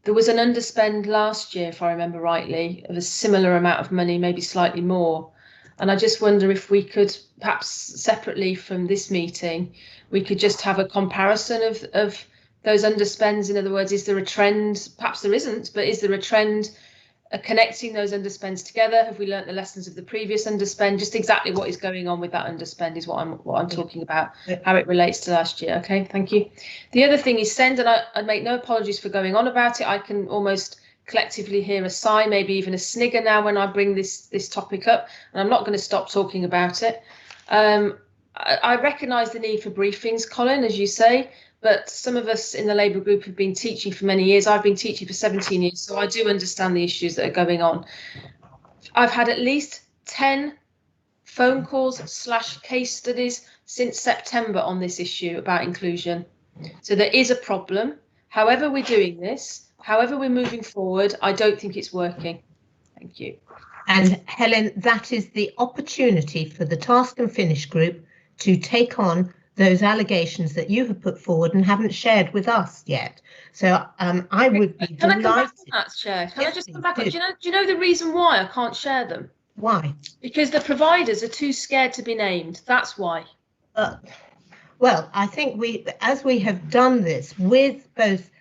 There was an underspend last year, if I remember rightly, of a similar amount of money, maybe slightly more. And I just wonder if we could, perhaps separately from this meeting, we could just have a comparison of those underspends. In other words, is there a trend? Perhaps there isn't, but is there a trend connecting those underspends together? Have we learnt the lessons of the previous underspend? Just exactly what is going on with that underspend is what I'm talking about, how it relates to last year. Okay, thank you. The other thing is send, and I make no apologies for going on about it. I can almost collectively hear a sigh, maybe even a snigger now when I bring this topic up, and I'm not going to stop talking about it. I recognise the need for briefings, Colin, as you say, but some of us in the Labour group have been teaching for many years. I've been teaching for 17 years, so I do understand the issues that are going on. I've had at least 10 phone calls / case studies since September on this issue about inclusion. So there is a problem. However we're doing this, however we're moving forward, I don't think it's working. Thank you. And Helen, that is the opportunity for the Task and Finish group to take on those allegations that you have put forward and haven't shared with us yet. So I would be delighted. Can I come back on that, Chair? Can I just come back on? Do you know the reason why I can't share them? Why? Because the providers are too scared to be named. That's why. Well, I think as we have done this with both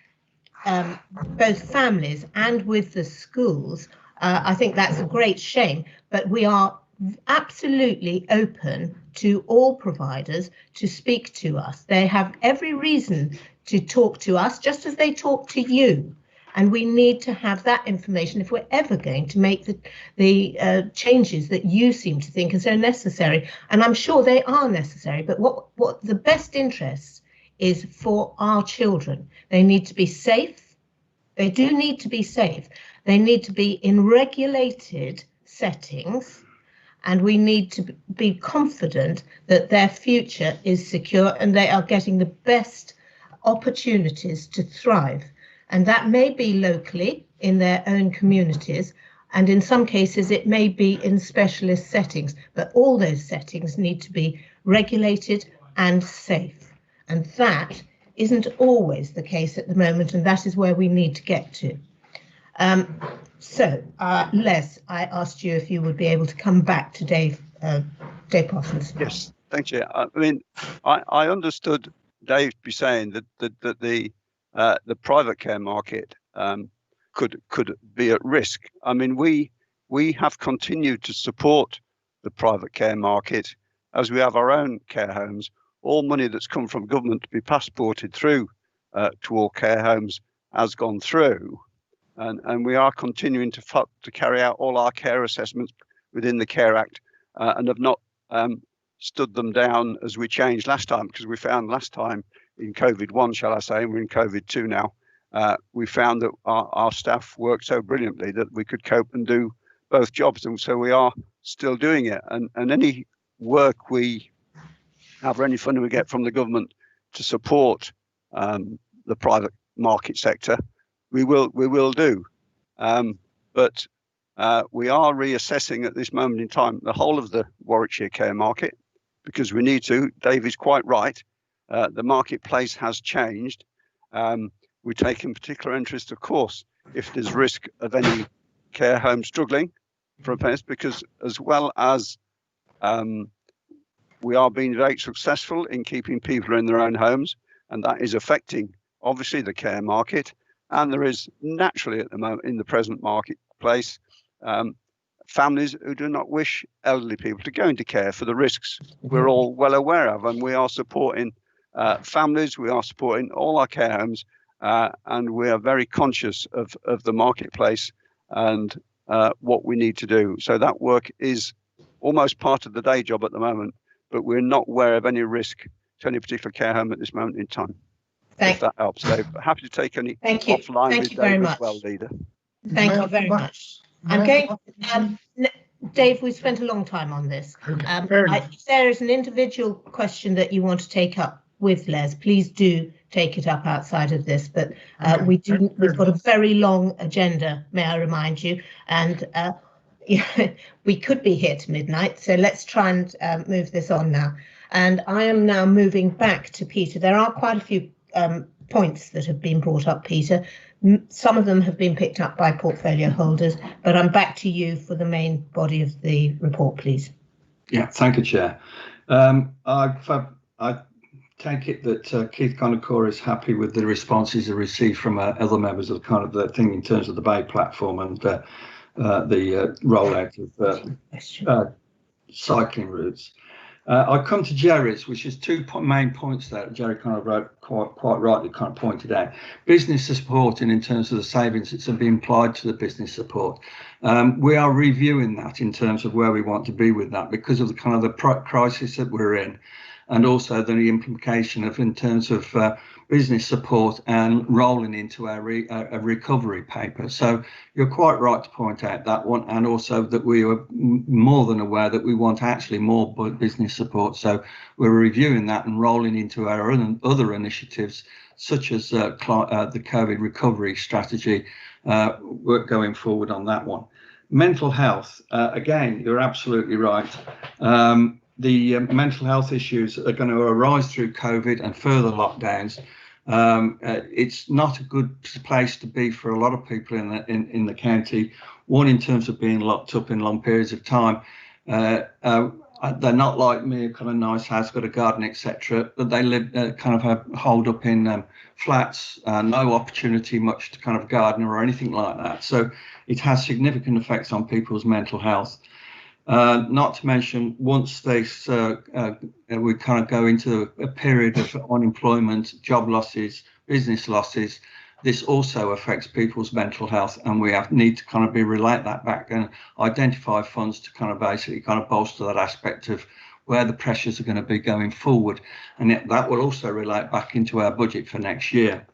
families and with the schools, I think that's a great shame, but we are absolutely open to all providers to speak to us. They have every reason to talk to us, just as they talk to you. And we need to have that information if we're ever going to make the changes that you seem to think are so necessary. And I'm sure they are necessary, but what the best interest is for our children. They need to be safe, They do need to be safe. They need to be in regulated settings, and we need to be confident that their future is secure and they are getting the best opportunities to thrive. And that may be locally in their own communities, and in some cases it may be in specialist settings, but all those settings need to be regulated and safe. And that isn't always the case at the moment, and that is where we need to get to. Les, I asked you if you would be able to come back to Dave Parsons. Yes, thank you. I mean, I understood Dave be saying that the private care market could be at risk. I mean, we have continued to support the private care market as we have our own care homes. All money that's come from government to be passported through to all care homes has gone through. And we are continuing to carry out all our care assessments within the Care Act and have not stood them down as we changed last time, because we found last time in COVID-1, shall I say, and we're in COVID-2 now, we found that our staff worked so brilliantly that we could cope and do both jobs. And so we are still doing it. And any work we have or any funding we get from the government to support the private market sector, we will do. But we are reassessing at this moment in time the whole of the Warwickshire care market, because we need to. Dave is quite right. The marketplace has changed. We take in particular interest, of course, if there's risk of any care home struggling for a place, because as well as we are being very successful in keeping people in their own homes, and that is affecting obviously the care market. And there is naturally at the moment in the present marketplace families who do not wish elderly people to go into care for the risks we're all well aware of. And we are supporting families, we are supporting all our care homes, and we are very conscious of the marketplace and what we need to do. So that work is almost part of the day job at the moment, but we're not aware of any risk to any particular care home at this moment in time. If that helps, Dave. Happy to take any offline with Dave as well, Leader. Thank you very much. I'm going, Dave, we spent a long time on this. If there is an individual question that you want to take up with Les, please do take it up outside of this. But we've got a very long agenda, may I remind you, and we could be here to midnight. So let's try and move this on now. And I am now moving back to Peter. There are quite a few points that have been brought up, Peter. Some of them have been picked up by portfolio holders, but I'm back to you for the main body of the report, please. Yeah, thank you, Chair. I take it that Keith Conacor is happy with the responses he received from other members of kind of the thing in terms of the Bay platform and the rollout of cycling routes. I come to Jerry's, which is two main points that Jerry kind of wrote quite rightly kind of pointed out. Business support, and in terms of the savings that's been applied to the business support. We are reviewing that in terms of where we want to be with that because of the kind of the crisis that we're in, and also the implication of in terms of business support and rolling into our recovery paper. So you're quite right to point out that one, and also that we are more than aware that we want actually more business support. So we're reviewing that and rolling into our other initiatives, such as the COVID recovery strategy, work going forward on that one. Mental health, again, you're absolutely right. The mental health issues are going to arise through COVID and further lockdowns. It's not a good place to be for a lot of people in the county. One, in terms of being locked up in long periods of time. They're not like me, a kind of nice house, got a garden, etc. But they live kind of holed up in flats, no opportunity much to kind of garden or anything like that. So it has significant effects on people's mental health. Not to mention, once we kind of go into a period of unemployment, job losses, business losses, this also affects people's mental health, and we need to kind of relate that back and identify funds to kind of basically kind of bolster that aspect of where the pressures are going to be going forward, and that will also relate back into our budget for next year.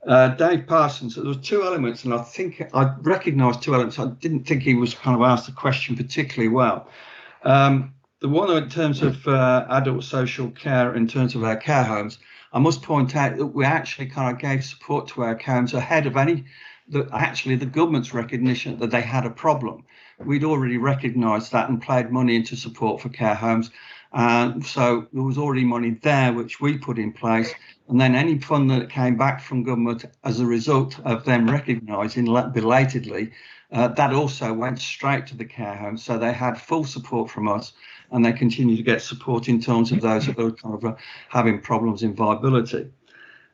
Dave Parsons, there were two elements, and I think I recognised two elements. I didn't think he was kind of asked the question particularly well. The one in terms of adult social care, in terms of our care homes, I must point out that we actually kind of gave support to our care homes ahead of the government's recognition that they had a problem. We'd already recognised that and played money into support for care homes. And so there was already money there, which we put in place. And then any fund that came back from government as a result of them recognising belatedly, that also went straight to the care homes. So they had full support from us, and they continue to get support in terms of those that are kind of having problems in viability.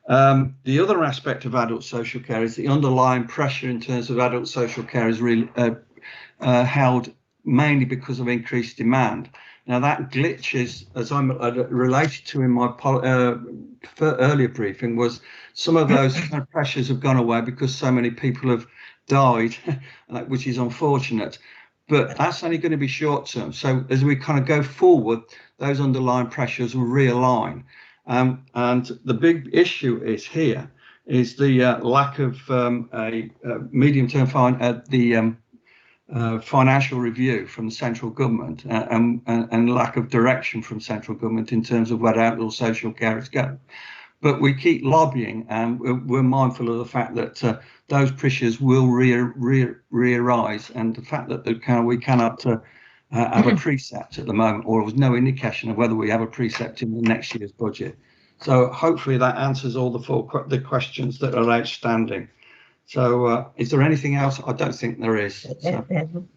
The other aspect of adult social care is the underlying pressure in terms of adult social care is really held mainly because of increased demand. Now that glitch is, as I'm related to in my earlier briefing, was some of those kind of pressures have gone away because so many people have died, which is unfortunate. But that's only going to be short term. So as we kind of go forward, those underlying pressures will realign. And the big issue is here is the lack of a medium-term financial review from the central government and lack of direction from central government in terms of where adult social care is going. But we keep lobbying, and we're mindful of the fact that those pressures will re-arise, and the fact that we cannot have a precept at the moment, or there's no indication of whether we have a precept in the next year's budget. So hopefully that answers all the questions that are outstanding. So is there anything else? I don't think there is. So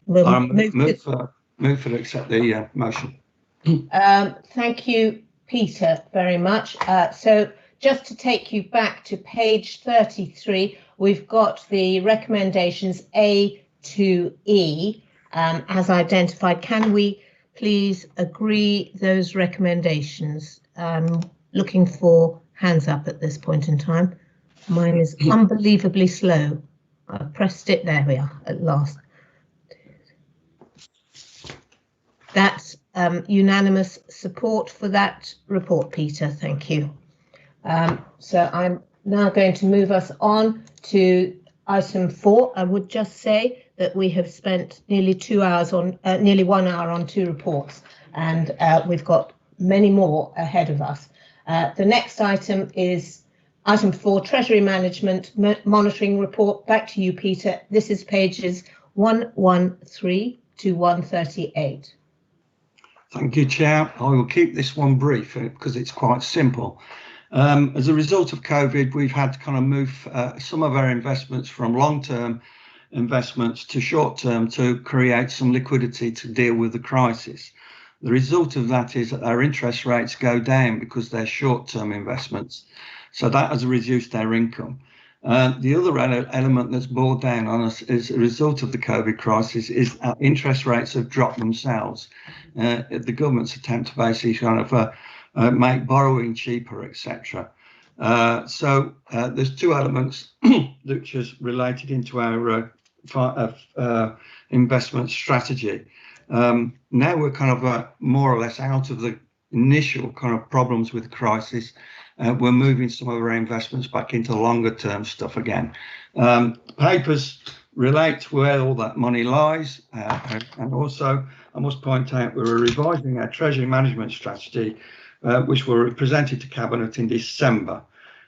We'll move for accept the motion. Thank you, Peter, very much. So just to take you back to page 33, we've got the recommendations A to E as identified. Can we please agree those recommendations? Looking for hands up at this point in time. Mine is unbelievably slow. I've pressed it. There we are at last. That's unanimous support for that report, Peter. Thank you. So I'm now going to move us on to item 4. I would just say that we have spent nearly 2 hours on, nearly 1 hour on 2 reports, and we've got many more ahead of us. The next item is item 4, Treasury Management Monitoring Report. Back to you, Peter. This is pages 113 to 138. Thank you, Chair. I will keep this one brief because it's quite simple. As a result of COVID, we've had to kind of move some of our investments from long-term investments to short-term to create some liquidity to deal with the crisis. The result of that is that our interest rates go down because they're short-term investments. So that has reduced our income. The other element that's brought down on us as a result of the COVID crisis is our interest rates have dropped themselves. The government's attempt to basically kind of make borrowing cheaper, etc. So there's 2 elements which is related into our investment strategy. Now we're kind of more or less out of the initial kind of problems with the crisis. We're moving some of our investments back into longer term stuff again. Papers relate to where all that money lies, and also I must point out we're revising our treasury management strategy, which were presented to Cabinet in December.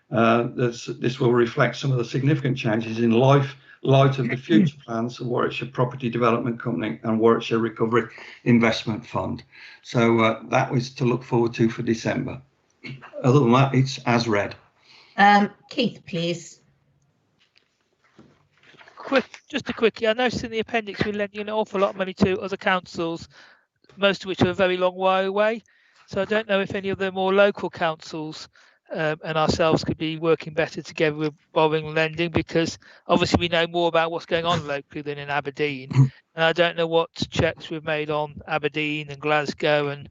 This will reflect some of the significant changes in light of the future plans of Warwickshire Property Development Company and Warwickshire Recovery Investment Fund. So that was to look forward to for December. Other than that, it's as read. Keith, please. Just a quickie. I noticed in the appendix we're lending an awful lot of money to other councils, most of which are a very long way away. So I don't know if any of the more local councils and ourselves could be working better together with borrowing and lending, because obviously we know more about what's going on locally than in Aberdeen. And I don't know what checks we've made on Aberdeen and Glasgow and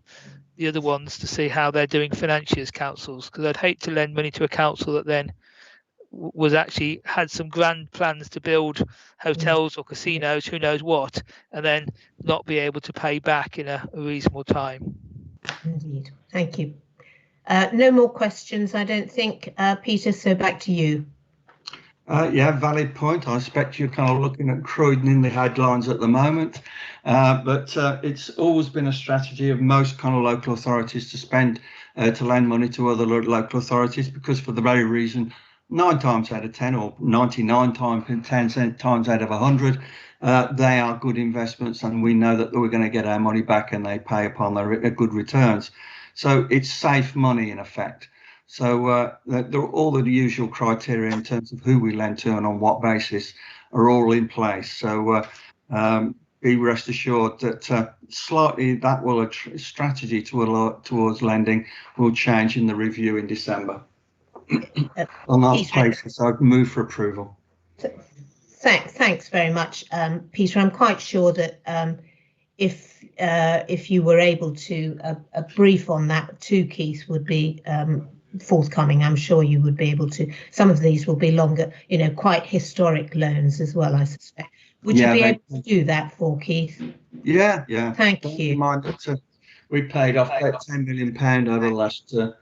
the other ones to see how they're doing financially as councils, because I'd hate to lend money to a council that then was actually had some grand plans to build hotels or casinos, who knows what, and then not be able to pay back in a reasonable time. Indeed. Thank you. No more questions, I don't think, Peter, so back to you. Yeah, valid point. I expect you're kind of looking at Croydon in the headlines at the moment, but it's always been a strategy of most kind of local authorities to spend to lend money to other local authorities, because for the very reason 9 times out of 10 or 99 times out of 100, they are good investments, and we know that we're going to get our money back and they pay upon their good returns. So it's safe money in effect. So all of the usual criteria in terms of who we lend to and on what basis are all in place. So be rest assured that slightly that will strategy towards lending will change in the review in December. On that basis, I'd move for approval. Thanks very much, Peter. I'm quite sure that if you were able to, a brief on that too, Keith, would be forthcoming. I'm sure you would be able to. Some of these will be longer, quite historic loans as well, I suspect. Would you be able to do that for Keith? Yeah. Thank Don't you. Mind that we paid off about £10 million over the last 12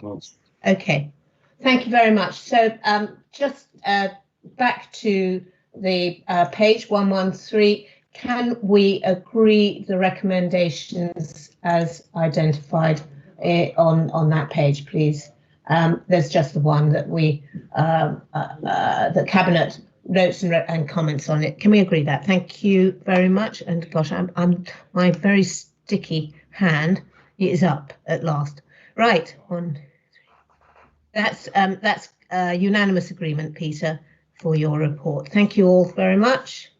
months. Okay, thank you very much. So just back to the page 113. Can we agree the recommendations as identified on that page, please? There's just the one that we the cabinet notes and comments on it. Can we agree that? Thank you very much. And gosh, my very sticky hand is up at last. Right, that's unanimous agreement, Peter, for your report. Thank you all very much.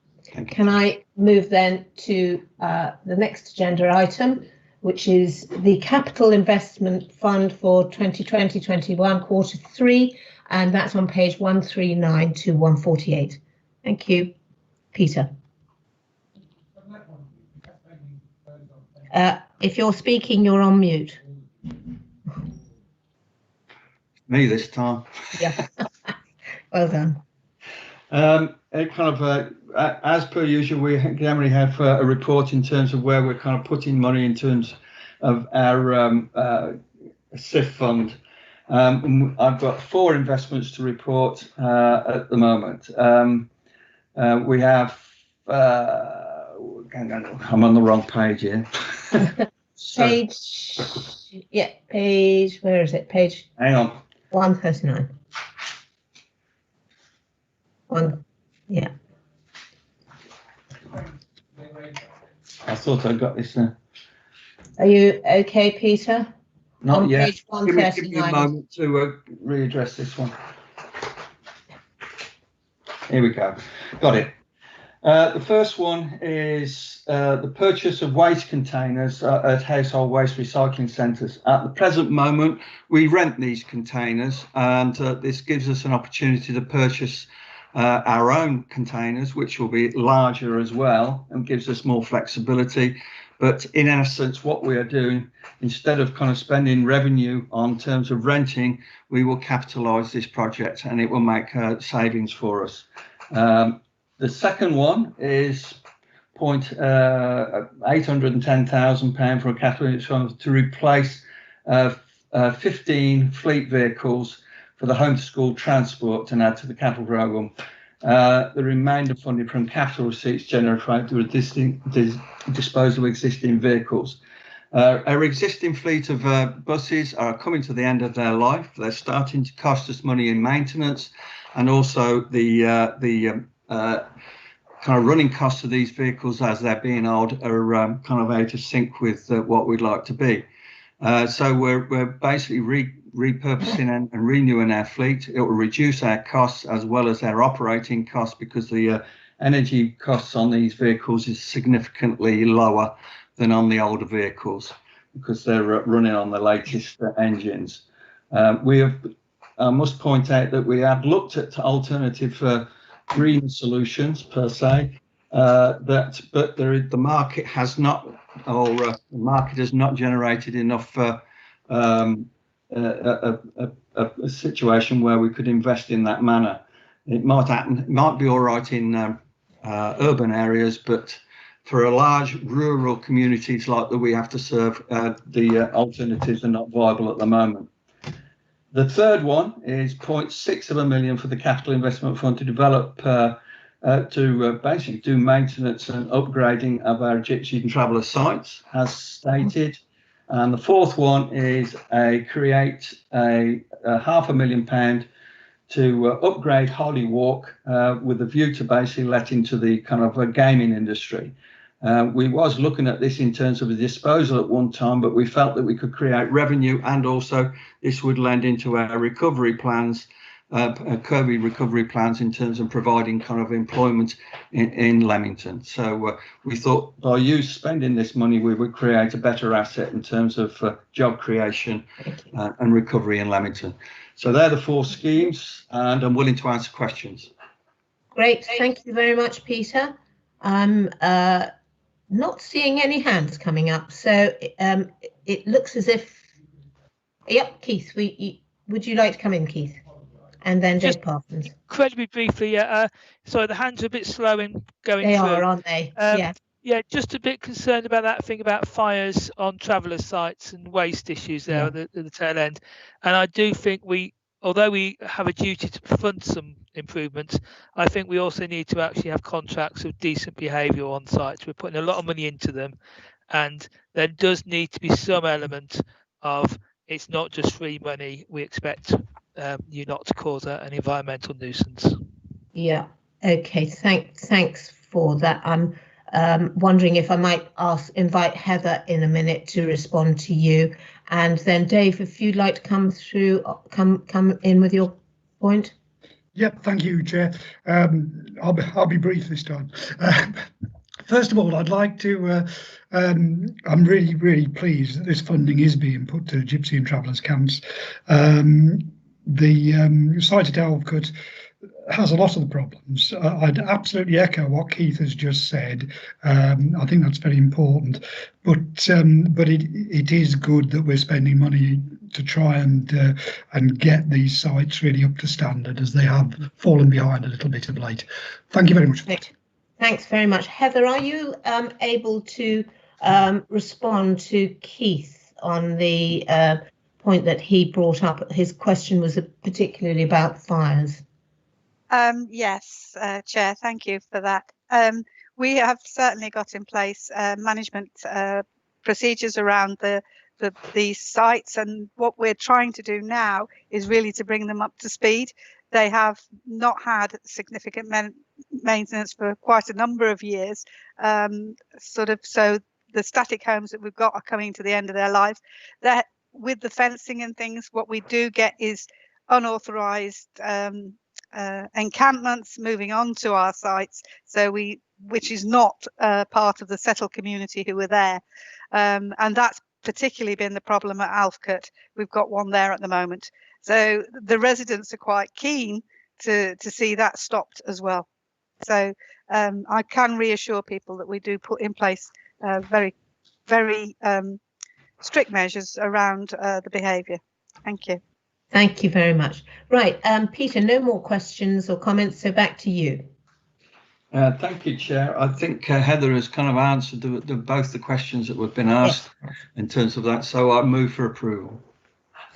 Can I move then to the next agenda item, which is the Capital Investment Fund for 2020-21 quarter 3, and that's on page 139 to 148. Thank you, Peter. If you're speaking, you're on mute. Me this time. Yeah. Well done. As per usual, we generally have a report in terms of where we're kind of putting money in terms of our SIF fund. I've got 4 investments to report at the moment. We have, I'm on the wrong page here. Page, where is it? Page. Hang on. 139. Yeah. I thought I got this now. Are you okay, Peter? Not on yet. Page 139. Give me a moment to readdress this one. Here we go. Got it. The first one is the purchase of waste containers at household waste recycling centres. At the present moment, we rent these containers, and this gives us an opportunity to purchase our own containers, which will be larger as well and gives us more flexibility. But in essence, what we are doing, instead of kind of spending revenue on terms of renting, we will capitalise this project and it will make savings for us. The second one is £810,000 for a capital fund to replace 15 fleet vehicles for the home to school transport and add to the capital programme. The remainder funded from capital receipts generated through disposal of existing vehicles. Our existing fleet of buses are coming to the end of their life. They're starting to cost us money in maintenance, and also the kind of running costs of these vehicles as they're being old are kind of out of sync with what we'd like to be. So we're basically repurposing and renewing our fleet. It will reduce our costs as well as our operating costs, because the energy costs on these vehicles is significantly lower than on the older vehicles, because they're running on the latest engines. I must point out that we have looked at alternative green solutions per se, but the market has not, the market has not generated enough a situation where we could invest in that manner. It might happen, it might be all right in urban areas, but for a large rural communities like that we have to serve, the alternatives are not viable at the moment. The third one is 0.6 million for the capital investment fund to develop basically do maintenance and upgrading of our Gypsy and Traveller sites, as stated. And the fourth one is create a £500,000 to upgrade Holly Walk with a view to basically let into the kind of gaming industry. We was looking at this in terms of a disposal at one time, but we felt that we could create revenue, and also this would lend into our recovery plans, COVID recovery plans, in terms of providing kind of employment in Leamington. So we thought by spending this money, we would create a better asset in terms of job creation and recovery in Leamington. So they're the four schemes, and I'm willing to answer questions. Great, thank you very much, Peter. I'm not seeing any hands coming up, so it looks as if, yep, Keith, would you like to come in, Keith? And then Dave Parsons. Incredibly briefly, sorry, the hands are a bit slow in going they through. They are, aren't they? Yeah. Yeah, just a bit concerned about that thing about fires on traveller sites and waste issues there at the tail end. And I do think although we have a duty to fund some improvements, I think we also need to actually have contracts of decent behaviour on sites. We're putting a lot of money into them, and there does need to be some element of it's not just free money. We expect you not to cause an environmental nuisance. Yeah. Okay. Thanks for that. I'm wondering if I might invite Heather in a minute to respond to you, and then Dave, if you'd like to come in with your point. Yep, thank you, Chair. I'll be brief this time. First of all, I'd like to, I'm really pleased that this funding is being put to Gypsy and Travellers camps. The site at Elfcut has a lot of the problems. I'd absolutely echo what Keith has just said. I think that's very important, but it is good that we're spending money to try and get these sites really up to standard, as they have fallen behind a little bit of late. Thank you very much. Thanks very much. Heather, are you able to respond to Keith on the point that he brought up? His question was particularly about fires. Yes, Chair, thank you for that. We have certainly got in place management procedures around these sites, and what we're trying to do now is really to bring them up to speed. They have not had significant maintenance for quite a number of years, so the static homes that we've got are coming to the end of their lives. That with the fencing and things, what we do get is unauthorised encampments moving onto our sites, which is not part of the settled community who are there, and that's particularly been the problem at Elfcut. We've got one there at the moment, so the residents are quite keen to see that stopped as well. So I can reassure people that we do put in place very strict measures around the behaviour. Thank you. Thank you very much. Right, Peter, no more questions or comments, so back to you. Thank you, Chair. I think Heather has kind of answered both the questions that have been asked in terms of that, so I move for approval.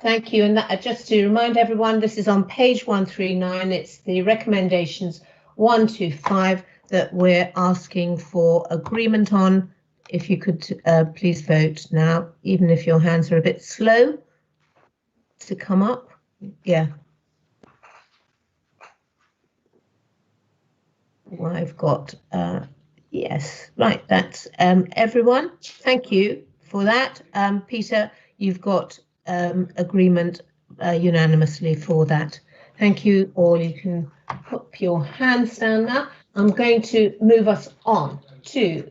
Thank you. And just to remind everyone, this is on page 139. It's the recommendations 1 to 5 that we're asking for agreement on. If you could please vote now, even if your hands are a bit slow to come up. Yeah. Well, I've got, yes, right, that's everyone. Thank you for that. Peter, you've got agreement unanimously for that. Thank you all. You can put your hands down now. I'm going to move us on to,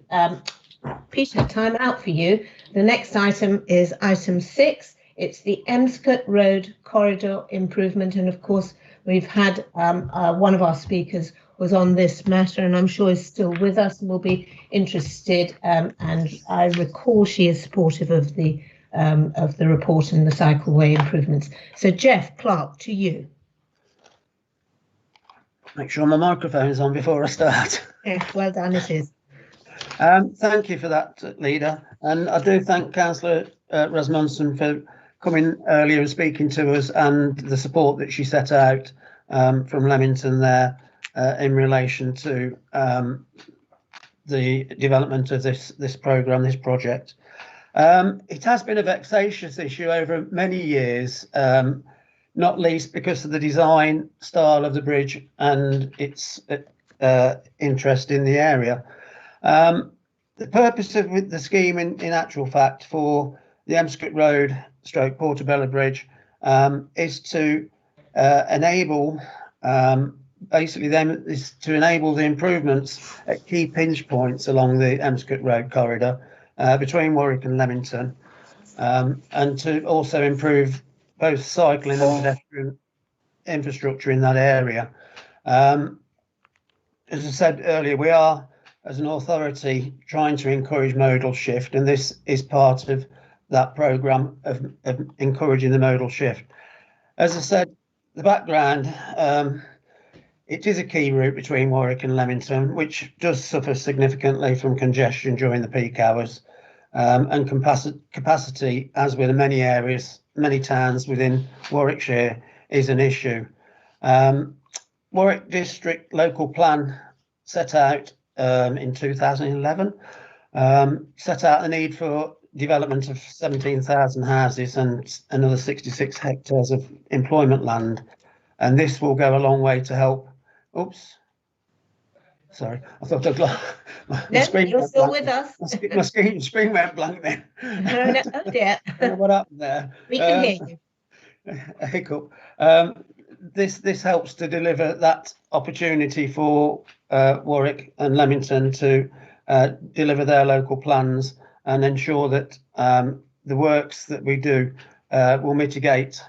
Peter, time out for you. The next item is item 6. It's the Emscott Road corridor improvement, and of course we've had one of our speakers was on this matter, and I'm sure is still with us and will be interested. And I recall she is supportive of the report and the cycleway improvements. So Jeff Clark, to you. Make sure my microphone is on before I start. Yeah, well done, it is. Thank you for that, Leader, and I do thank Councillor Rasmussen for coming earlier and speaking to us, and the support that she set out from Leamington there in relation to the development of this programme, this project. It has been a vexatious issue over many years, not least because of the design style of the bridge and its interest in the area. The purpose of the scheme, in actual fact, for the Emscott Road / Portobello Bridge is to enable is to enable the improvements at key pinch points along the Emscott Road corridor between Warwick and Leamington, and to also improve both cycling and pedestrian infrastructure in that area. As I said earlier, we are, as an authority, trying to encourage modal shift, and this is part of that programme of encouraging the modal shift. As I said, the background, it is a key route between Warwick and Leamington, which does suffer significantly from congestion during the peak hours, and capacity, as with many areas, many towns within Warwickshire, is an issue. Warwick District Local Plan set out in 2011, set out the need for development of 17,000 houses and another 66 hectares of employment land, and this will go a long way to help. Oops, sorry, I thought I'd No, you're still with us. My screen went blank then. No, oh dear. I don't know what happened there? We can hear you. A hiccup. This helps to deliver that opportunity for Warwick and Leamington to deliver their local plans and ensure that the works that we do will mitigate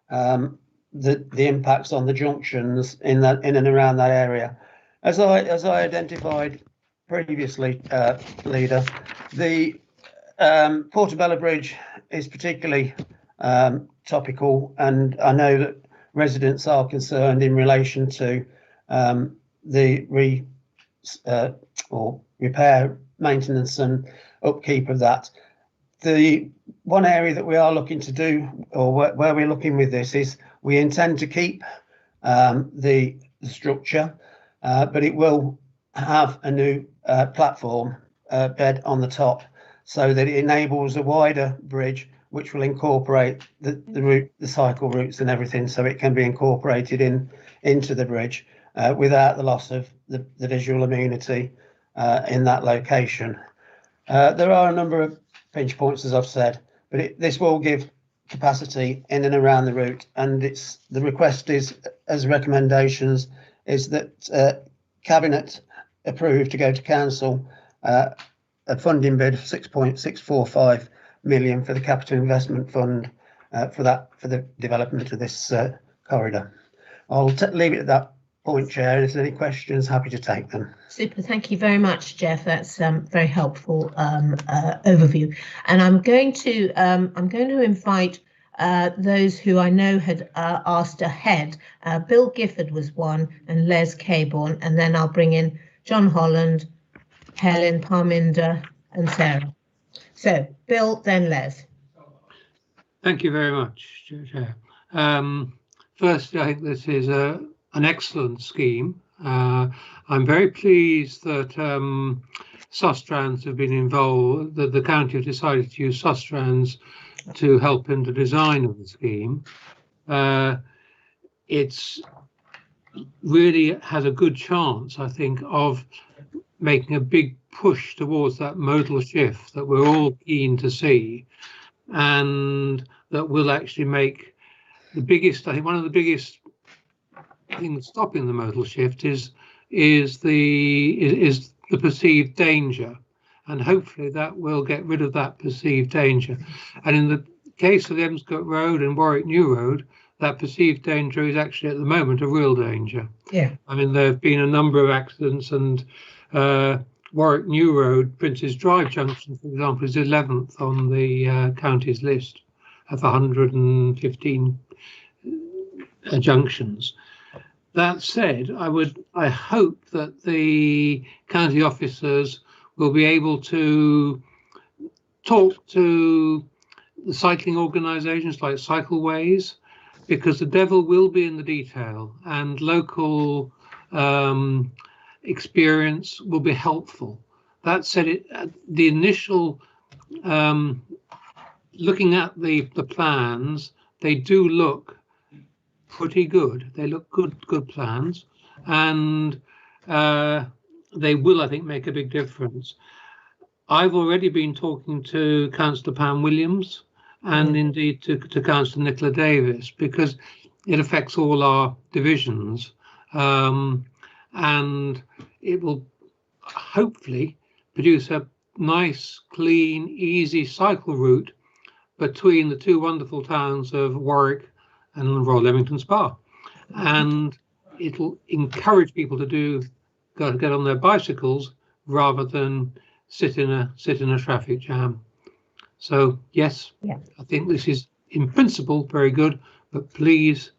the impacts on the junctions in and around that area. As I identified previously, Leader, the Portobello Bridge is particularly topical, and I know that residents are concerned in relation to the repair, maintenance and upkeep of that. The one area that we are looking to do, or where we're looking with this, is we intend to keep the structure, but it will have a new platform bed on the top, so that it enables a wider bridge which will incorporate the cycle routes and everything, so it can be incorporated into the bridge without the loss of the visual amenity in that location. There are a number of pinch points, as I've said, but this will give capacity in and around the route, and the request is, as recommendations, is that Cabinet approved to go to Council a funding bid of 6.645 million for the Capital Investment Fund for the development of this corridor. I'll leave it at that point, Chair, and if there's any questions, happy to take them. Super, thank you very much, Jeff. That's very helpful overview. And I'm going to invite those who I know had asked ahead. Bill Gifford was one, and Les Caborn, and then I'll bring in John Holland, Helen, Parminder, and Sarah. So, Bill, then Les. Thank you very much, Chair. Firstly, I think this is an excellent scheme. I'm very pleased that Sustrans have been involved, that the county have decided to use Sustrans to help in the design of the scheme. It's really has a good chance, I think, of making a big push towards that modal shift that we're all keen to see, and that will actually make the biggest, I think one of the biggest things stopping the modal shift is the perceived danger, and hopefully that will get rid of that perceived danger. And in the case of the Emscott Road and Warwick New Road, that perceived danger is actually at the moment a real danger. Yeah. I mean, there have been a number of accidents, and Warwick New Road, Prince's Drive Junction, for example, is 11th on the county's list of 115 junctions. That said, I hope that the county officers will be able to talk to the cycling organisations like Cycleways, because the devil will be in the detail, and local experience will be helpful. That said, the initial looking at the plans, they do look pretty good. They look good plans, and they will, I think, make a big difference. I've already been talking to Councillor Pam Williams and indeed to Councillor Nicola Davis, because it affects all our divisions, and it will hopefully produce a nice, clean, easy cycle route between the two wonderful towns of Warwick and Royal Leamington Spa, and it'll encourage people to get on their bicycles rather than sit in a traffic jam. So yes, I think this is in principle very good, but please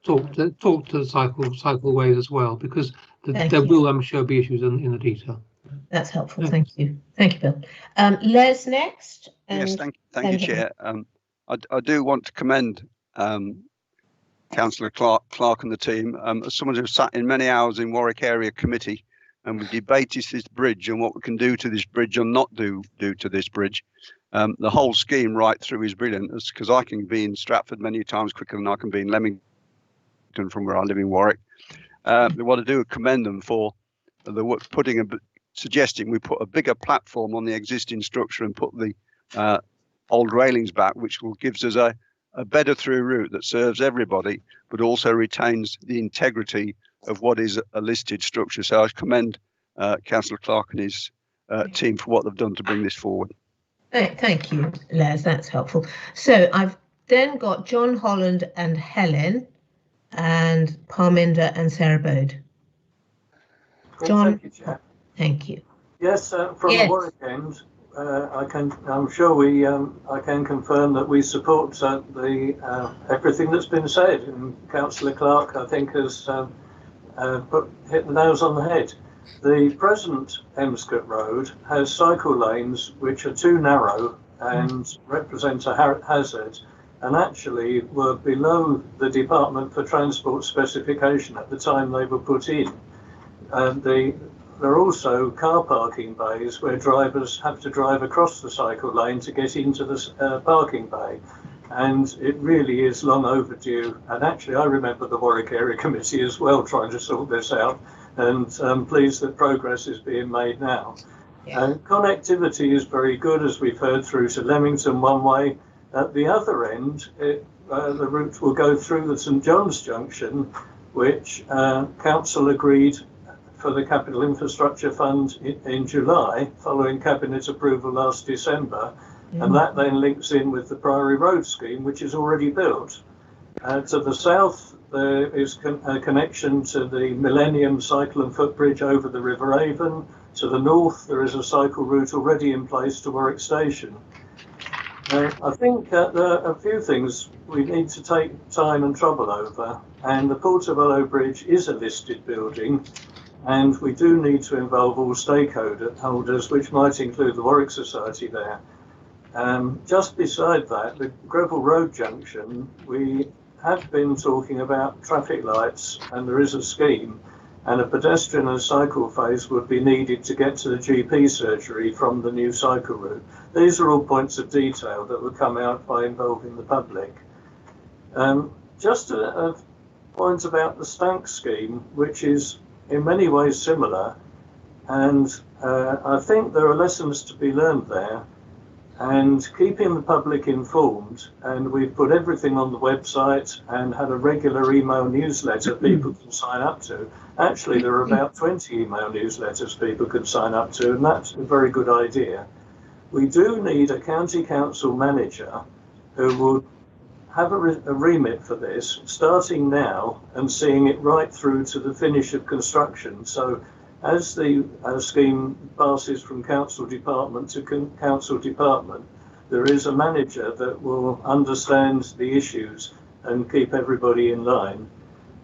talk to the cycleways as well, because there will, I'm sure, be issues in the detail. That's helpful. Thank you, Bill. Les next. Yes, thank you, Chair. I do want to commend Councillor Clark and the team. As someone who sat in many hours in Warwick Area Committee, and we debated this bridge and what we can do to this bridge and not do to this bridge. The whole scheme right through is brilliant, because I can be in Stratford many times quicker than I can be in Leamington from where I live in Warwick. What I do commend them for suggesting we put a bigger platform on the existing structure and put the old railings back, which gives us a better through route that serves everybody, but also retains the integrity of what is a listed structure. So I commend Councillor Clark and his team for what they've done to bring this forward. Thank you, Les, that's helpful. So I've then got John Holland and Helen, and Parminder and Sarah Bode. John, thank you, Chair. Thank you. Yes, from the Warwick end, I'm sure I can confirm that we support everything that's been said, and Councillor Clark, I think, has hit the nails on the head. The present Emscott Road has cycle lanes which are too narrow and represent a hazard, and actually were below the Department for Transport specification at the time they were put in. There are also car parking bays where drivers have to drive across the cycle lane to get into the parking bay, and it really is long overdue. And actually, I remember the Warwick Area Committee as well trying to sort this out, and I'm pleased that progress is being made now. Connectivity is very good, as we've heard, through to Leamington one way. At the other end, the route will go through the St John's Junction, which Council agreed for the Capital Infrastructure Fund in July, following Cabinet approval last December, and that then links in with the Priory Road scheme, which is already built. To the south, there is a connection to the Millennium Cycle and Footbridge over the River Avon. To the north, there is a cycle route already in place to Warwick Station. I think there are a few things we need to take time and trouble over, and the Portobello Bridge is a listed building, and we do need to involve all stakeholders, which might include the Warwick Society there. Just beside that, the Greville Road junction, we have been talking about traffic lights, and there is a scheme, and a pedestrian and cycle phase would be needed to get to the GP surgery from the new cycle route. These are all points of detail that will come out by involving the public. Just a point about the Stank scheme, which is in many ways similar, and I think there are lessons to be learned there, and keeping the public informed, and we've put everything on the website and had a regular email newsletter people can sign up to. Actually, there are about 20 email newsletters people can sign up to, and that's a very good idea. We do need a county council manager who will have a remit for this, starting now and seeing it right through to the finish of construction. So as the scheme passes from council department to council department, there is a manager that will understand the issues and keep everybody in line.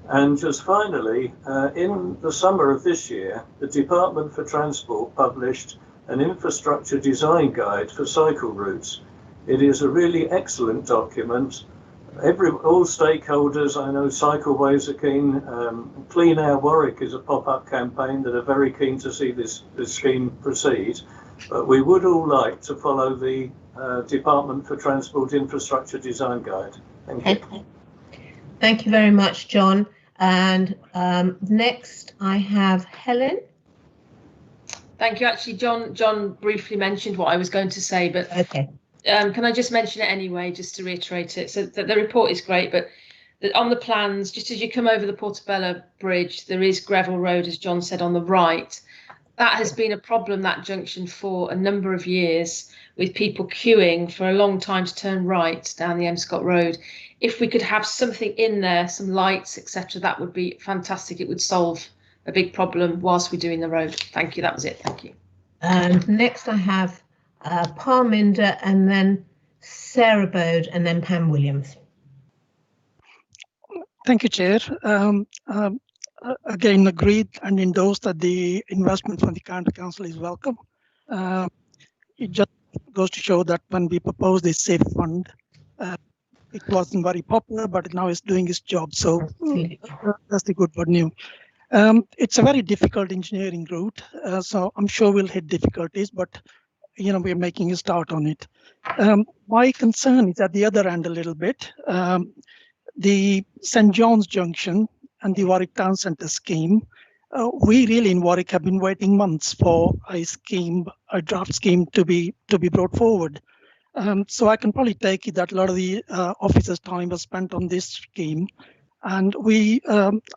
And just finally, in the summer of this year, the Department for Transport published an infrastructure design guide for cycle routes. It is a really excellent document. All stakeholders, I know Cycleways are keen. Clean Air Warwick is a pop-up campaign that are very keen to see this scheme proceed. But we would all like to follow the Department for Transport Infrastructure Design Guide. Thank you. Thank you very much, John. And next I have Helen. Thank you. Actually, John briefly mentioned what I was going to say, but okay. Can I just mention it anyway, just to reiterate it? So the report is great, but on the plans, just as you come over the Portobello Bridge, there is gravel road, as John said, on the right. That has been a problem, that junction, for a number of years, with people queuing for a long time to turn right down the Emscott Road. If we could have something in there, some lights, etc., that would be fantastic. It would solve a big problem whilst we're doing the road. Thank you. That was it. Thank you. And next I have Parminder, and then Sarah Bode, and then Pam Williams. Thank you, Chair. Again, agreed and endorsed that the investment from the County Council is welcome. It just goes to show that when we proposed this SAFE fund, it wasn't very popular, but now it's doing its job. So that's the good news. It's a very difficult engineering route, so I'm sure we'll hit difficulties, but we're making a start on it. My concern is at the other end a little bit. The St. John's Junction and the Warwick Town Centre scheme, we really in Warwick have been waiting months for a draft scheme to be brought forward. So I can probably take it that a lot of the officers' time was spent on this scheme, and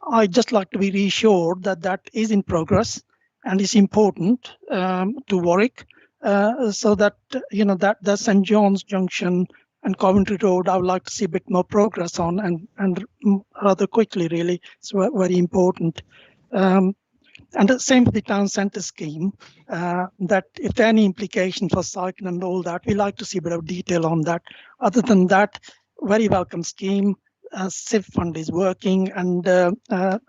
I just like to be reassured that that is in progress and is important to Warwick, so that that the St. John's Junction and Coventry Road, I would like to see a bit more progress on, and rather quickly, really. It's very important. And the same for the town centre scheme, that if there are any implications for cycling and all that, we like to see a bit of detail on that. Other than that, very welcome scheme. SIF fund is working, and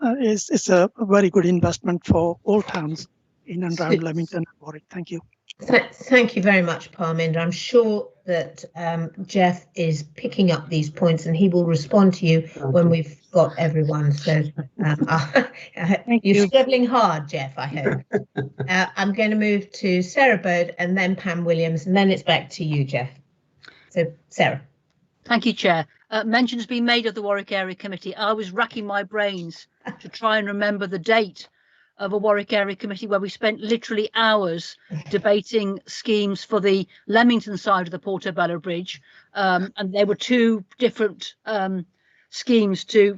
it's a very good investment for all towns in and around Leamington and Warwick. Thank you. Thank you very much, Parminder. I'm sure that Jeff is picking up these points, and he will respond to you when we've got everyone. So you're struggling hard, Jeff, I hope. I'm going to move to Sarah Bode and then Pam Williams, and then it's back to you, Jeff. So, Sarah. Thank you, Chair. Mention has been made of the Warwick Area Committee. I was racking my brains to try and remember the date of a Warwick Area Committee where we spent literally hours debating schemes for the Leamington side of the Portobello Bridge, and there were two different schemes to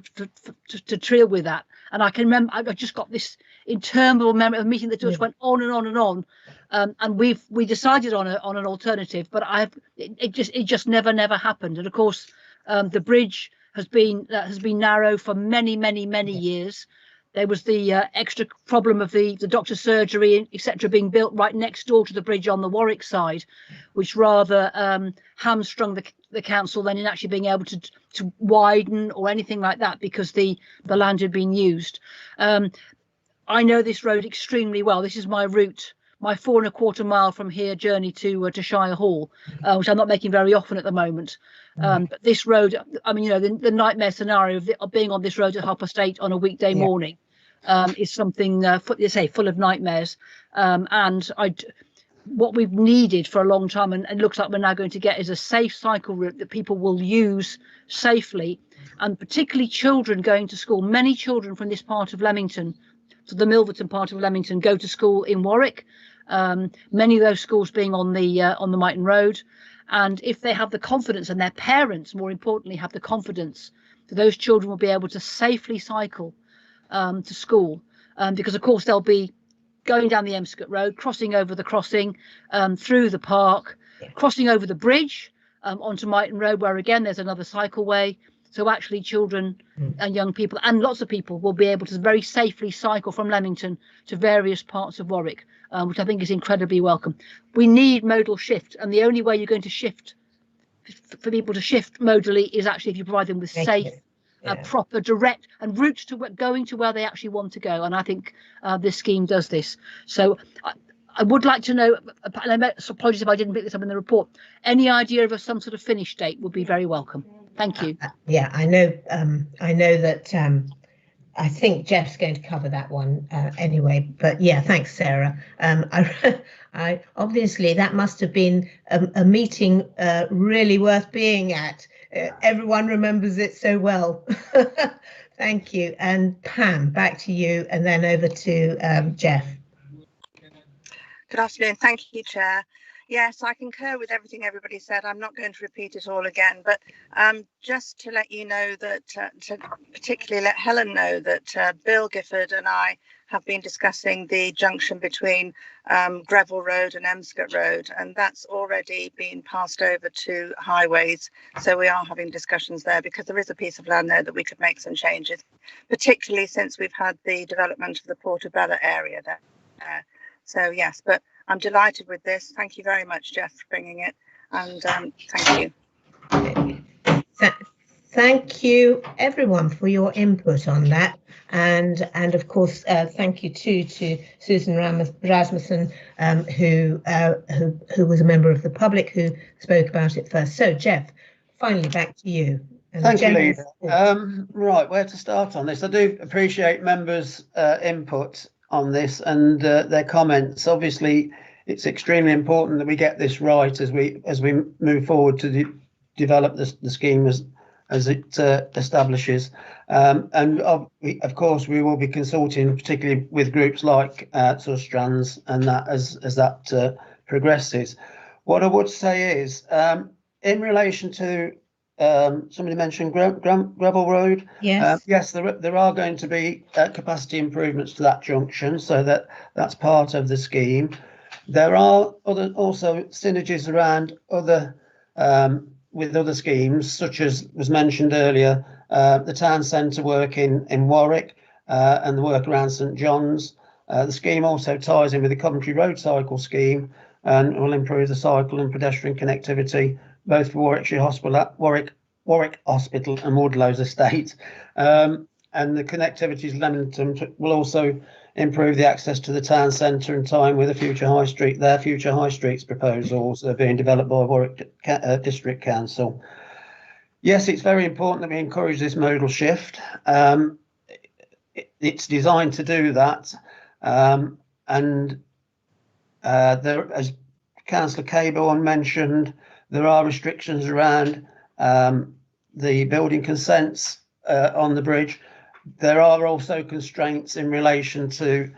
deal with that. And I can remember, I just got this interminable memory of a meeting that just went on and on and on, and we decided on an alternative, but it just never happened. And of course, the bridge has been narrow for many years. There was the extra problem of the doctor's surgery, etc., being built right next door to the bridge on the Warwick side, which rather hamstrung the council than in actually being able to widen or anything like that, because the land had been used. I know this road extremely well. This is my route, my 4¼ mile from here journey to Shire Hall, which I'm not making very often at the moment. But this road, I mean, the nightmare scenario of being on this road at 8:30 on a weekday morning is something, full of nightmares. And what we've needed for a long time, and it looks like we're now going to get, is a safe cycle route that people will use safely, and particularly children going to school. Many children from this part of Leamington, so the Milverton part of Leamington, go to school in Warwick. Many of those schools being on the Myton Road. And if they have the confidence, and their parents, more importantly, have the confidence, that those children will be able to safely cycle to school, because of course they'll be going down the Emscott Road, crossing over the crossing, through the park, crossing over the bridge onto Myton Road, where again there's another cycleway. So actually children and young people and lots of people will be able to very safely cycle from Leamington to various parts of Warwick, which I think is incredibly welcome. We need modal shift, and the only way you're going to shift for people to shift modally is actually if you provide them with safe, proper, direct and routes to going to where they actually want to go. And I think this scheme does this. So I would like to know, and apologies if I didn't pick this up in the report, any idea of some sort of finish date would be very welcome. Thank you. Yeah, I know that I think Jeff's going to cover that one anyway, but yeah, thanks, Sarah. I obviously that must have been a meeting really worth being at. Everyone remembers it so well. Thank you. And Pam, back to you, and then over to Jeff. Good afternoon. Thank you, Chair. Yes, I concur with everything everybody said. I'm not going to repeat it all again, but just to let you know that, to particularly let Helen know that Bill Gifford and I have been discussing the junction between Greville Road and Emscott Road, and that's already been passed over to Highways. So we are having discussions there because there is a piece of land there that we could make some changes, particularly since we've had the development of the Portobello area there. So yes, but I'm delighted with this. Thank you very much, Jeff, for bringing it, and thank you. Thank you, everyone, for your input on that, and of course, thank you too to Susan Rasmussen, who was a member of the public who spoke about it first. So, Jeff, finally back to you. Thank you, Leader. Right, where to start on this? I do appreciate members' input on this and their comments. Obviously, it's extremely important that we get this right as we move forward to develop the scheme as it establishes. And of course, we will be consulting particularly with groups like Strands and that as that progresses. What I would say is, in relation to somebody mentioned Greville Road. Yes. Yes, there are going to be capacity improvements to that junction, so that's part of the scheme. There are also synergies around with other schemes, such as was mentioned earlier, the town centre work in Warwick and the work around St John's. The scheme also ties in with the Coventry Road Cycle Scheme and will improve the cycle and pedestrian connectivity both for Warwickshire Hospital, Warwick Hospital and Wardlow's Estate. And the connectivities Leamington will also improve the access to the town centre in time with the future high street. Their future high streets proposals are being developed by Warwick District Council. Yes, it's very important that we encourage this modal shift. It's designed to do that. And there, as Councillor Cabourn mentioned, there are restrictions around the building consents on the bridge. There are also constraints in relation to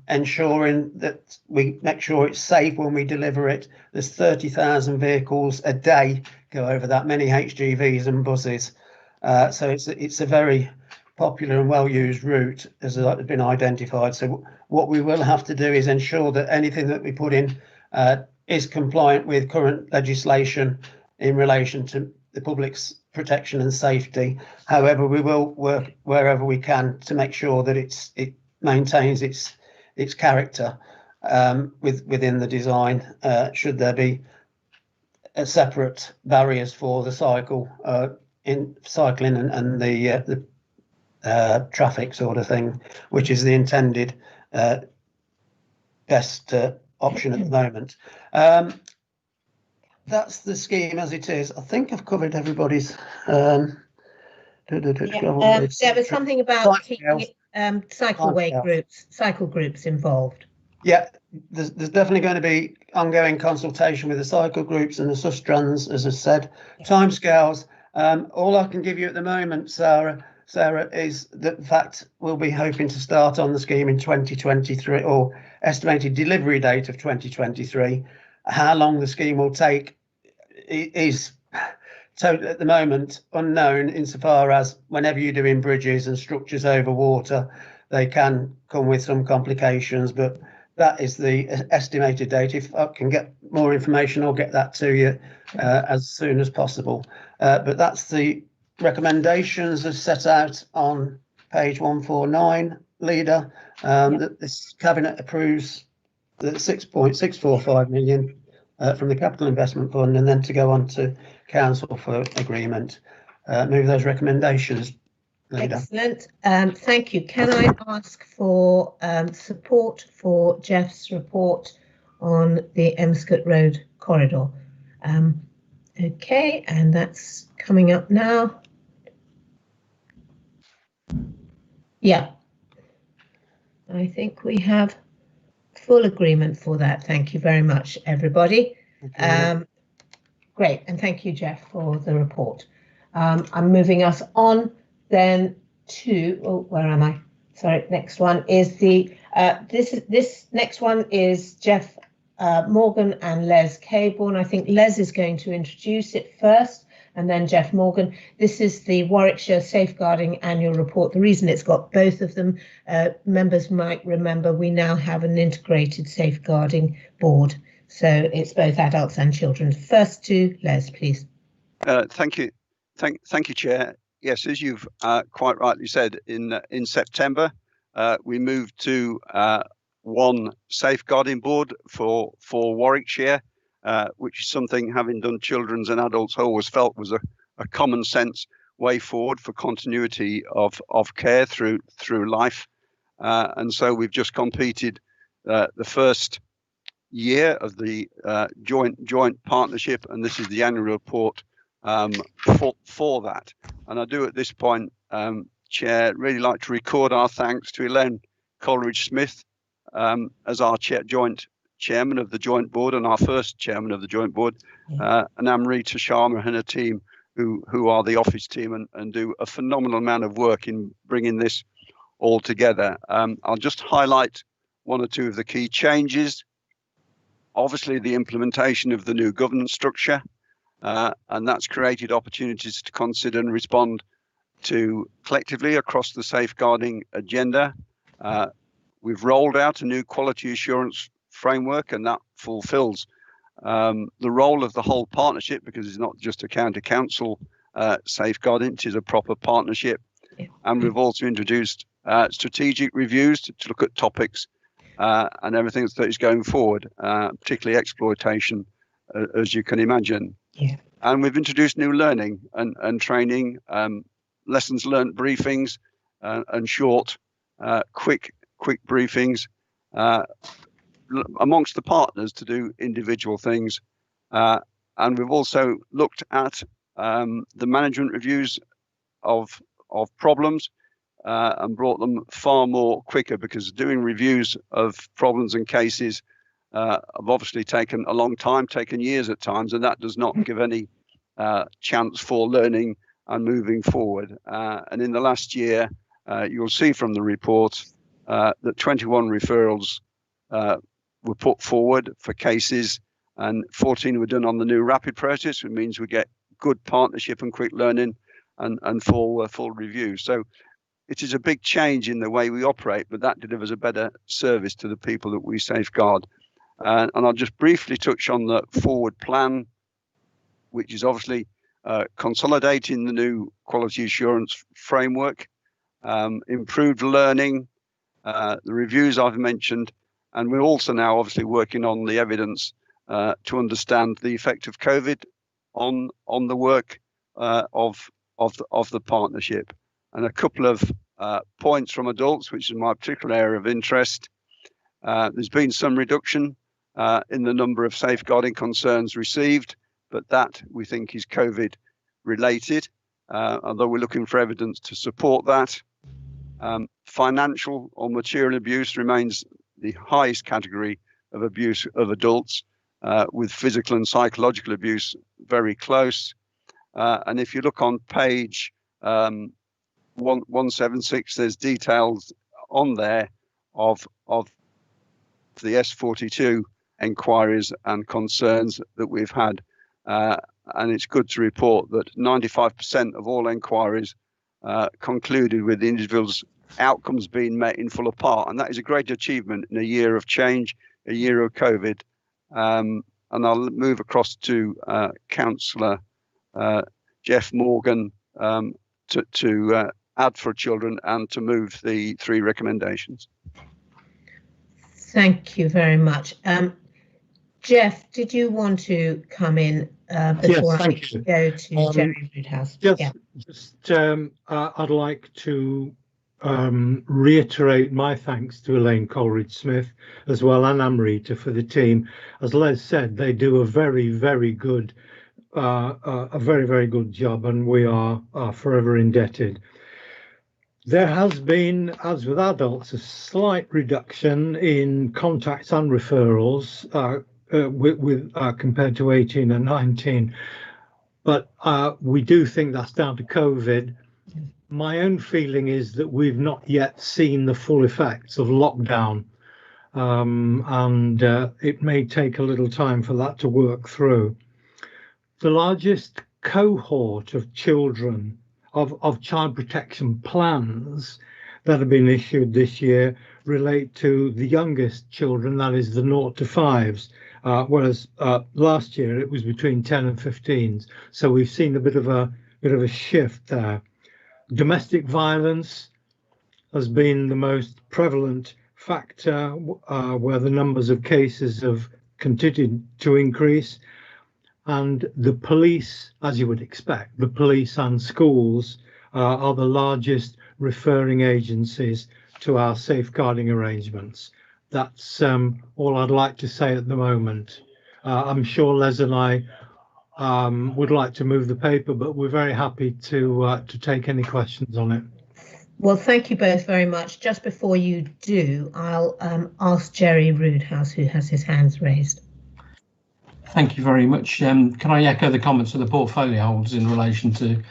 ensuring that we make sure it's safe when we deliver it. There's 30,000 vehicles a day go over that, many HGVs and buses. So it's a very popular and well-used route as has been identified. So what we will have to do is ensure that anything that we put in is compliant with current legislation in relation to the public's protection and safety. However, we will work wherever we can to make sure that it maintains its character within the design. Should there be separate barriers for the cycling and the traffic sort of thing, which is the intended best option at the moment. That's the scheme as it is. I think I've covered everybody's. There was something about keeping cycle groups involved. Yeah, there's definitely going to be ongoing consultation with the cycle groups and the Sustrans, as I said. Timescales. All I can give you at the moment, Sarah, is the fact we'll be hoping to start on the scheme in 2023, or estimated delivery date of 2023. How long the scheme will take is at the moment unknown, insofar as whenever you're doing bridges and structures over water, they can come with some complications, but that is the estimated date. If I can get more information, I'll get that to you as soon as possible. But that's the recommendations as set out on page 149, Leader. That this Cabinet approves the 6.645 million from the Capital Investment Fund, and then to go on to Council for agreement. Move those recommendations. Leader. Excellent. Thank you. Can I ask for support for Jeff's report on the Emscott Road corridor? Okay, and that's coming up now. Yeah, I think we have full agreement for that. Thank you very much, everybody. Great, and thank you, Jeff, for the report. I'm moving us on then to, oh, where am I? Sorry, next one is the, this next one is Jeff Morgan and Les Caborn. I think Les is going to introduce it first, and then Jeff Morgan. This is the Warwickshire Safeguarding Annual Report. The reason it's got both of them, members might remember, we now have an integrated safeguarding board. So it's both adults and children. First to Les, please. Thank you. Thank you, Chair. Yes, as you've quite rightly said, in September, we moved to one safeguarding board for Warwickshire, which is something, having done children's and adults, I always felt was a common sense way forward for continuity of care through life. And so we've just completed the first year of the joint partnership, and this is the annual report for that. And I do at this point, Chair, really like to record our thanks to Elaine Coleridge-Smith as our joint chairman of the joint board and our first chairman of the joint board, and Amrita Sharma and her team, who are the office team and do a phenomenal amount of work in bringing this all together. I'll just highlight one or two of the key changes. Obviously, the implementation of the new governance structure, and that's created opportunities to consider and respond to collectively across the safeguarding agenda. We've rolled out a new quality assurance framework, and that fulfills the role of the whole partnership, because it's not just a county council safeguarding, it is a proper partnership. And we've also introduced strategic reviews to look at topics and everything that is going forward, particularly exploitation, as you can imagine. Yeah. And we've introduced new learning and training, lessons learned briefings, and short, quick briefings amongst the partners to do individual things. And we've also looked at the management reviews of problems and brought them far more quicker, because doing reviews of problems and cases have obviously taken a long time, taken years at times, and that does not give any chance for learning and moving forward. And in the last year, you'll see from the report that 21 referrals were put forward for cases, and 14 were done on the new rapid process, which means we get good partnership and quick learning and full review. So it is a big change in the way we operate, but that delivers a better service to the people that we safeguard. And I'll just briefly touch on the forward plan, which is obviously consolidating the new quality assurance framework, improved learning, the reviews I've mentioned, and we're also now obviously working on the evidence to understand the effect of COVID on the work of the partnership. And a couple of points from adults, which is my particular area of interest. There's been some reduction in the number of safeguarding concerns received, but that we think is COVID related, although we're looking for evidence to support that. Financial or material abuse remains the highest category of abuse of adults, with physical and psychological abuse very close. And if you look on page 176, there's details on there of the S42 inquiries and concerns that we've had. And it's good to report that 95% of all inquiries concluded with the individual's outcomes being met in full or part. And that is a great achievement in a year of change, a year of COVID. And I'll move across to Councillor Jeff Morgan to add for children and to move the 3 recommendations. Thank you very much. Jeff, did you want to come in before Yes, I thank you. go to Jerry Woodhouse? I'd like to reiterate my thanks to Elaine Coleridge-Smith as well, and Amrita for the team. As Les said, they do a very, very good job, and we are forever indebted. There has been, as with adults, a slight reduction in contacts and referrals compared to 18 and 19, but we do think that's down to COVID. My own feeling is that we've not yet seen the full effects of lockdown, and it may take a little time for that to work through. The largest cohort of children of child protection plans that have been issued this year relate to the youngest children, that is the 0 to 5s, whereas last year it was between 10 and 15s. So we've seen a bit of a shift there. Domestic violence has been the most prevalent factor, where the numbers of cases have continued to increase. And the police, as you would expect, the police and schools are the largest referring agencies to our safeguarding arrangements. That's all I'd like to say at the moment. I'm sure Les and I would like to move the paper, but we're very happy to take any questions on it. Well, thank you both very much. Just before you do, I'll ask Jerry Woodhouse, who has his hands raised. Thank you very much. Can I echo the comments of the portfolio holders in relation to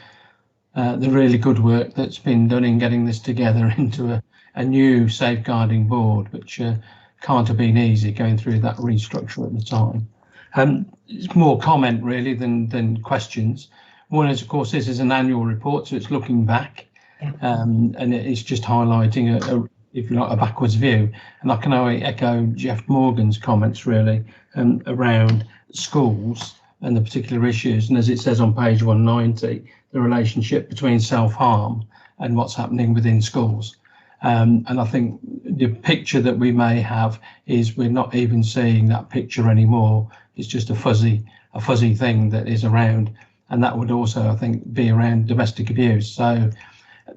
the really good work that's been done in getting this together into a new safeguarding board, which can't have been easy going through that restructure at the time. It's more comment really than questions. One is, of course, this is an annual report, so it's looking back, and it's just highlighting if you like, a backwards view. And I can only echo Jeff Morgan's comments really around schools and the particular issues. And as it says on page 190, the relationship between self-harm and what's happening within schools. And I think the picture that we may have is we're not even seeing that picture anymore. It's just a fuzzy thing that is around. And that would also, I think, be around domestic abuse. So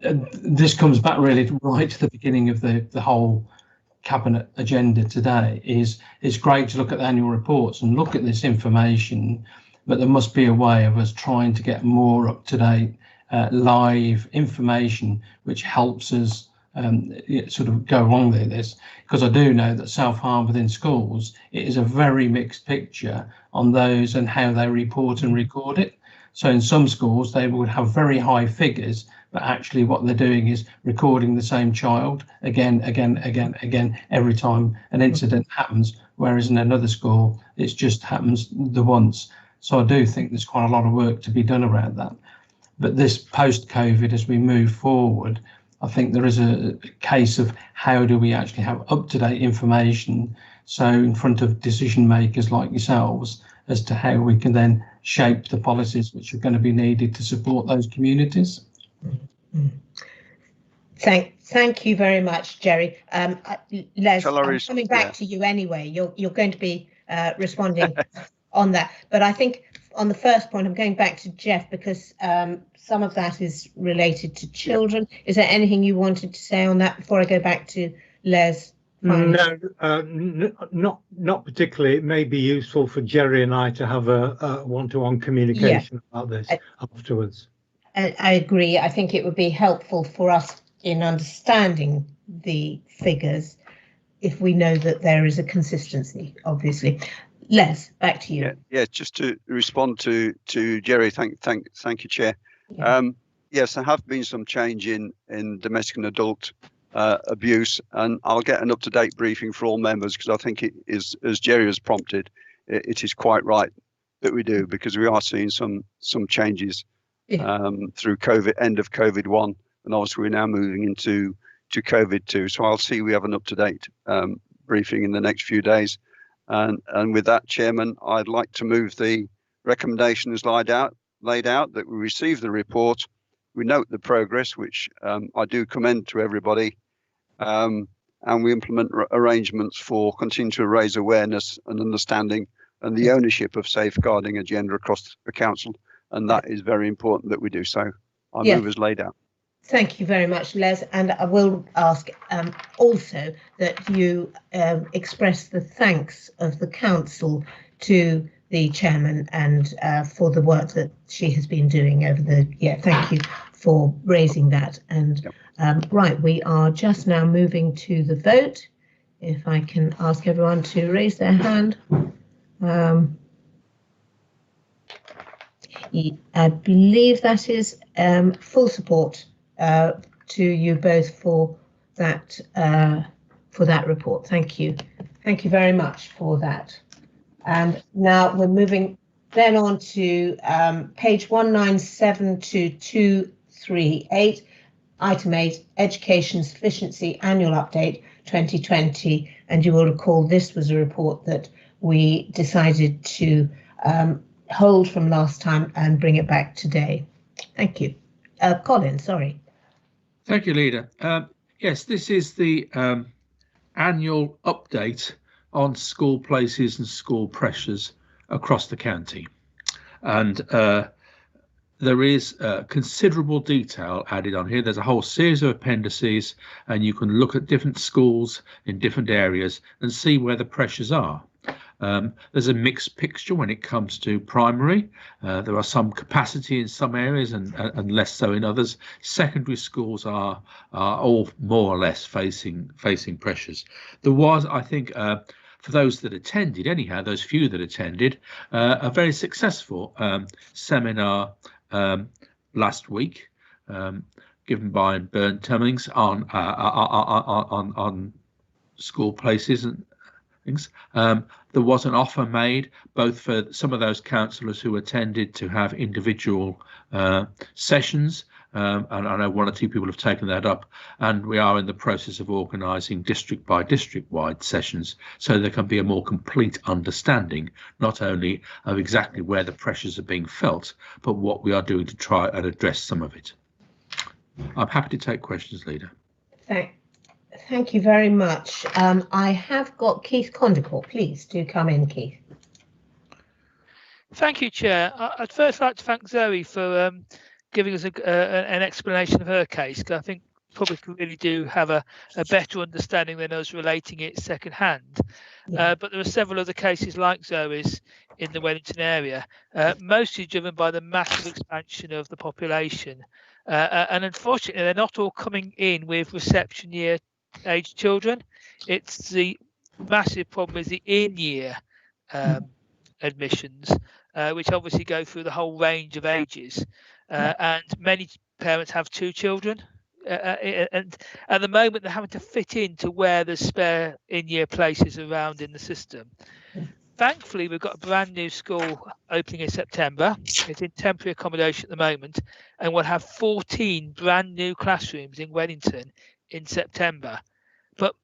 this comes back really right to the beginning of the whole cabinet agenda today. It's great to look at the annual reports and look at this information, but there must be a way of us trying to get more up-to-date live information which helps us sort of go along with this, because I do know that self-harm within schools, it is a very mixed picture on those and how they report and record it. So in some schools they would have very high figures, but actually what they're doing is recording the same child again every time an incident happens, whereas in another school it just happens the once. So I do think there's quite a lot of work to be done around that. But this post-COVID, as we move forward, I think there is a case of how do we actually have up-to-date information, so in front of decision makers like yourselves, as to how we can then shape the policies which are going to be needed to support those communities. Thank you very much, Jerry. Les, I'm coming back yeah. to you anyway. You're going to be responding on that. But I think on the first point, I'm going back to Jeff, because some of that is related to children. Is there anything you wanted to say on that before I go back to Les? No, not particularly. It may be useful for Jerry and I to have a one-to-one communication about this afterwards. I agree. I think it would be helpful for us in understanding the figures if we know that there is a consistency, obviously. Les, back to you. Yeah, just to respond to Jerry, thank you, Chair. Yeah. Yes, there have been some change in domestic and adult abuse, and I'll get an up-to-date briefing for all members, because I think it is, as Jerry has prompted, it is quite right that we do, because we are seeing some changes through COVID, end of COVID 1, and obviously we're now moving into COVID 2. So I'll see we have an up-to-date briefing in the next few days. And with that, Chairman, I'd like to move the recommendation as laid out that we receive the report. We note the progress, which I do commend to everybody, and we implement arrangements for continuing to raise awareness and understanding and the ownership of safeguarding agenda across the council, and that is very important that we do so. I move as laid out. Thank you very much, Les, and I will ask also that you express the thanks of the council to the chairman and for the work that she has been doing over the year. Thank you for raising that. And right, we are just now moving to the vote. If I can ask everyone to raise their hand. I believe that is full support to you both for that report. Thank you. Thank you very much for that. And now we're moving then on to page 197 to 238, item 8, Education Sufficiency Annual Update 2020. And you will recall this was a report that we decided to hold from last time and bring it back today. Thank you. Colin, sorry. Thank you, Leader. Yes, this is the annual update on school places and school pressures across the county. And there is considerable detail added on here. There's a whole series of appendices, and you can look at different schools in different areas and see where the pressures are. There's a mixed picture when it comes to primary. There are some capacity in some areas and less so in others. Secondary schools are all more or less facing pressures. There was, I think, for those that attended, anyhow, those few that attended, a very successful seminar last week, given by Bern Temmings on school places and things. There was an offer made both for some of those councillors who attended to have individual sessions, and I know one or two people have taken that up, and we are in the process of organising district by district wide sessions so there can be a more complete understanding not only of exactly where the pressures are being felt, but what we are doing to try and address some of it. I'm happy to take questions, Leader. Thank you very much. I have got Keith Condicourt. Please do come in, Keith. Thank you, Chair. I'd first like to thank Zoe for giving us an explanation of her case, because I think public really do have a better understanding than us relating it second hand. But there are several other cases like Zoe's in the Wellington area, mostly driven by the massive expansion of the population. And unfortunately, they're not all coming in with reception year age children. It's the massive problem is the in-year admissions, which obviously go through the whole range of ages, and many parents have two children, and at the moment they're having to fit into where there's spare in-year places around in the system. Thankfully, we've got a brand new school opening in September. It's in temporary accommodation at the moment, and we'll have 14 brand new classrooms in Wellington in September. But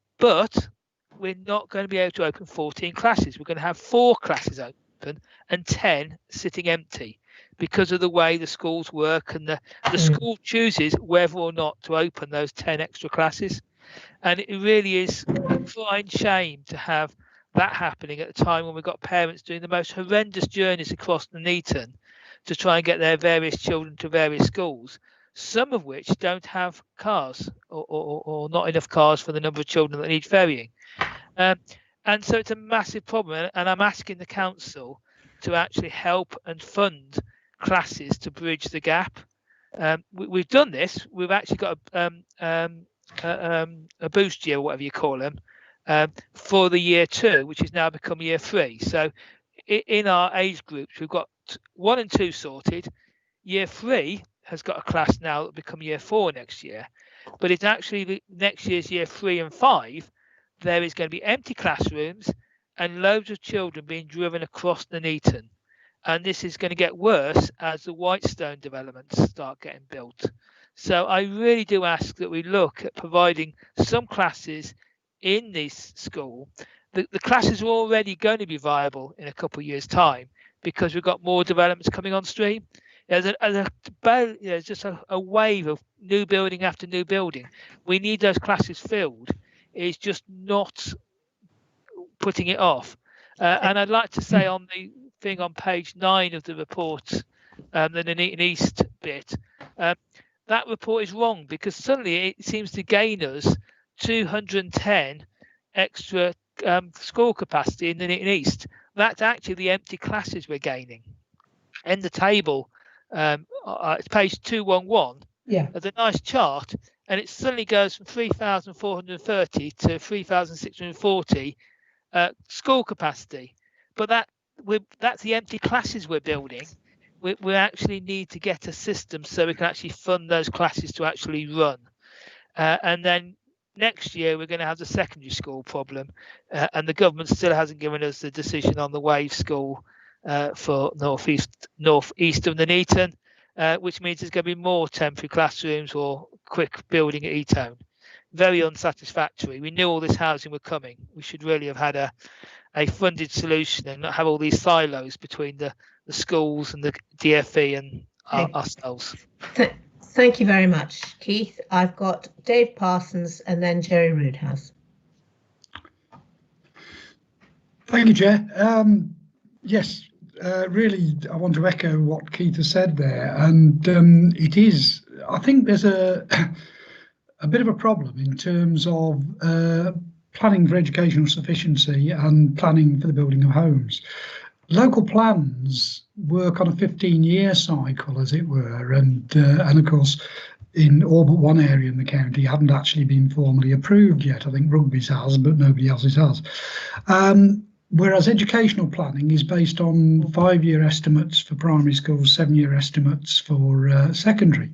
we're not going to be able to open 14 classes. We're going to have 4 classes open and 10 sitting empty because of the way the schools work, and the school chooses whether or not to open those 10 extra classes. And it really is a crying shame to have that happening at a time when we've got parents doing the most horrendous journeys across the Nuneaton to try and get their various children to various schools, some of which don't have cars or not enough cars for the number of children that need ferrying. And so it's a massive problem, and I'm asking the council to actually help and fund classes to bridge the gap. We've done this. We've actually got a boost year, whatever you call them, for the year 2, which has now become year 3. So in our age groups, we've got 1 and 2 sorted. Year 3 has got a class now that will become year 4 next year, but it's actually next year's year 3 and 5. There is going to be empty classrooms and loads of children being driven across the Nuneaton, and this is going to get worse as the Whitestone developments start getting built. So I really do ask that we look at providing some classes in this school. The classes are already going to be viable in a couple of years' time because we've got more developments coming on stream. There's just a wave of new building after new building. We need those classes filled. It's just not putting it off. And I'd like to say on the thing on page 9 of the report, the Nuneaton East bit, that report is wrong, because suddenly it seems to gain us 210 extra school capacity in the Nuneaton East. That's actually the empty classes we're gaining. In the table, it's page 211. Yeah. There's a nice chart, and it suddenly goes from 3,430 to 3,640 school capacity. But that's the empty classes we're building. We actually need to get a system so we can actually fund those classes to actually run. And then next year we're going to have the secondary school problem, and the government still hasn't given us the decision on the Wave School for northeast of Nuneaton, which means there's going to be more temporary classrooms or quick building at Eton. Very unsatisfactory. We knew all this housing were coming. We should really have had a funded solution and not have all these silos between the schools and the DFE and ourselves. Thank you very much, Keith. I've got Dave Parsons and then Jerry Roodhouse. Thank you, Chair. Yes, really, I want to echo what Keith has said there. And it is, I think there's a bit of a problem in terms of planning for educational sufficiency and planning for the building of homes. Local plans work on a 15-year cycle, as it were, and of course, in all but one area in the county haven't actually been formally approved yet. I think Rugby's has, but nobody else's has. Whereas educational planning is based on 5-year estimates for primary schools, 7-year estimates for secondary.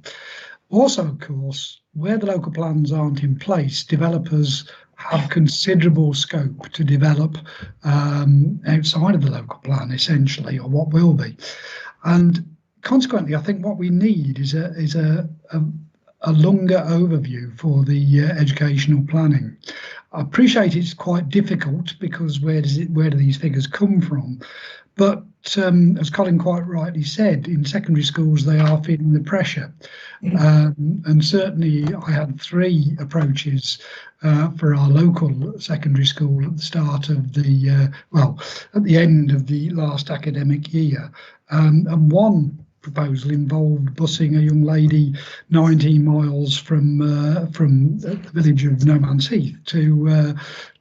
Also, of course, where the local plans aren't in place, developers have considerable scope to develop outside of the local plan, essentially, or what will be. And consequently, I think what we need is a longer overview for the educational planning. I appreciate it's quite difficult because where do these figures come from? But as Colin quite rightly said, in secondary schools they are feeling the pressure. And certainly I had 3 approaches for our local secondary school at the start of the, at the end of the last academic year. And one proposal involved busing a young lady 19 miles from the village of No Man's Heath to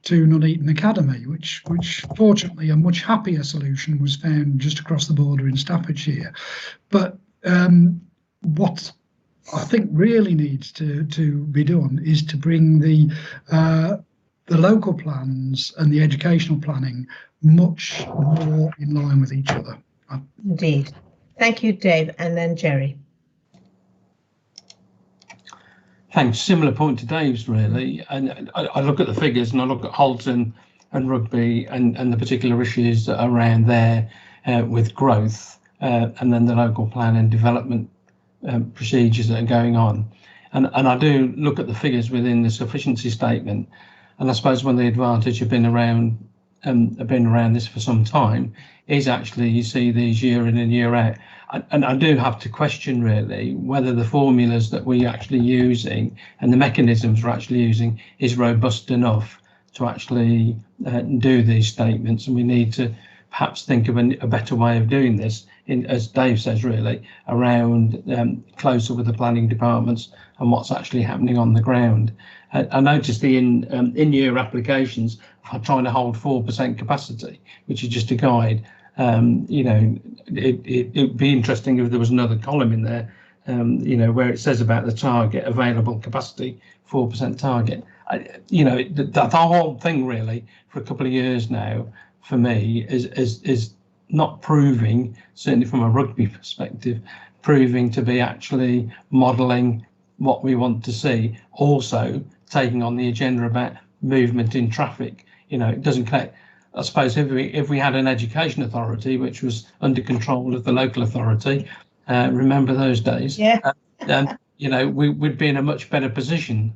Nuneaton Academy, which fortunately a much happier solution was found just across the border in Staffordshire. But what I think really needs to be done is to bring the local plans and the educational planning much more in line with each other. Indeed. Thank you, Dave, and then Jerry. Thanks. Similar point to Dave's, really. And I look at the figures and I look at Halton and Rugby and the particular issues around there with growth and then the local plan and development procedures that are going on. And I do look at the figures within the sufficiency statement. And I suppose one of the advantage of being around this for some time is actually you see these year in and year out. And I do have to question really whether the formulas that we're actually using and the mechanisms we're actually using is robust enough to actually do these statements. And we need to perhaps think of a better way of doing this, as Dave says, really, around closer with the planning departments and what's actually happening on the ground. I noticed the in-year applications are trying to hold 4% capacity, which is just a guide. It'd be interesting if there was another column in there, where it says about the target available capacity, 4% target. The whole thing really for a couple of years now, for me, is not proving, certainly from a rugby perspective, proving to be actually modelling what we want to see. Also taking on the agenda about movement in traffic. It doesn't connect. I suppose if we had an education authority which was under control of the local authority, remember those days? Yeah. We'd be in a much better position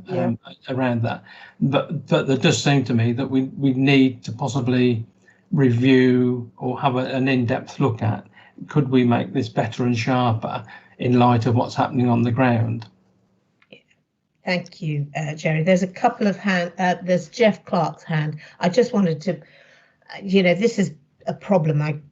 around that. But there does seem to me that we need to possibly review or have an in-depth look at, could we make this better and sharper in light of what's happening on the ground? Thank you, Jerry. There's a couple of hands. There's Jeff Clark's hand. I just wanted to you know, this is a problem.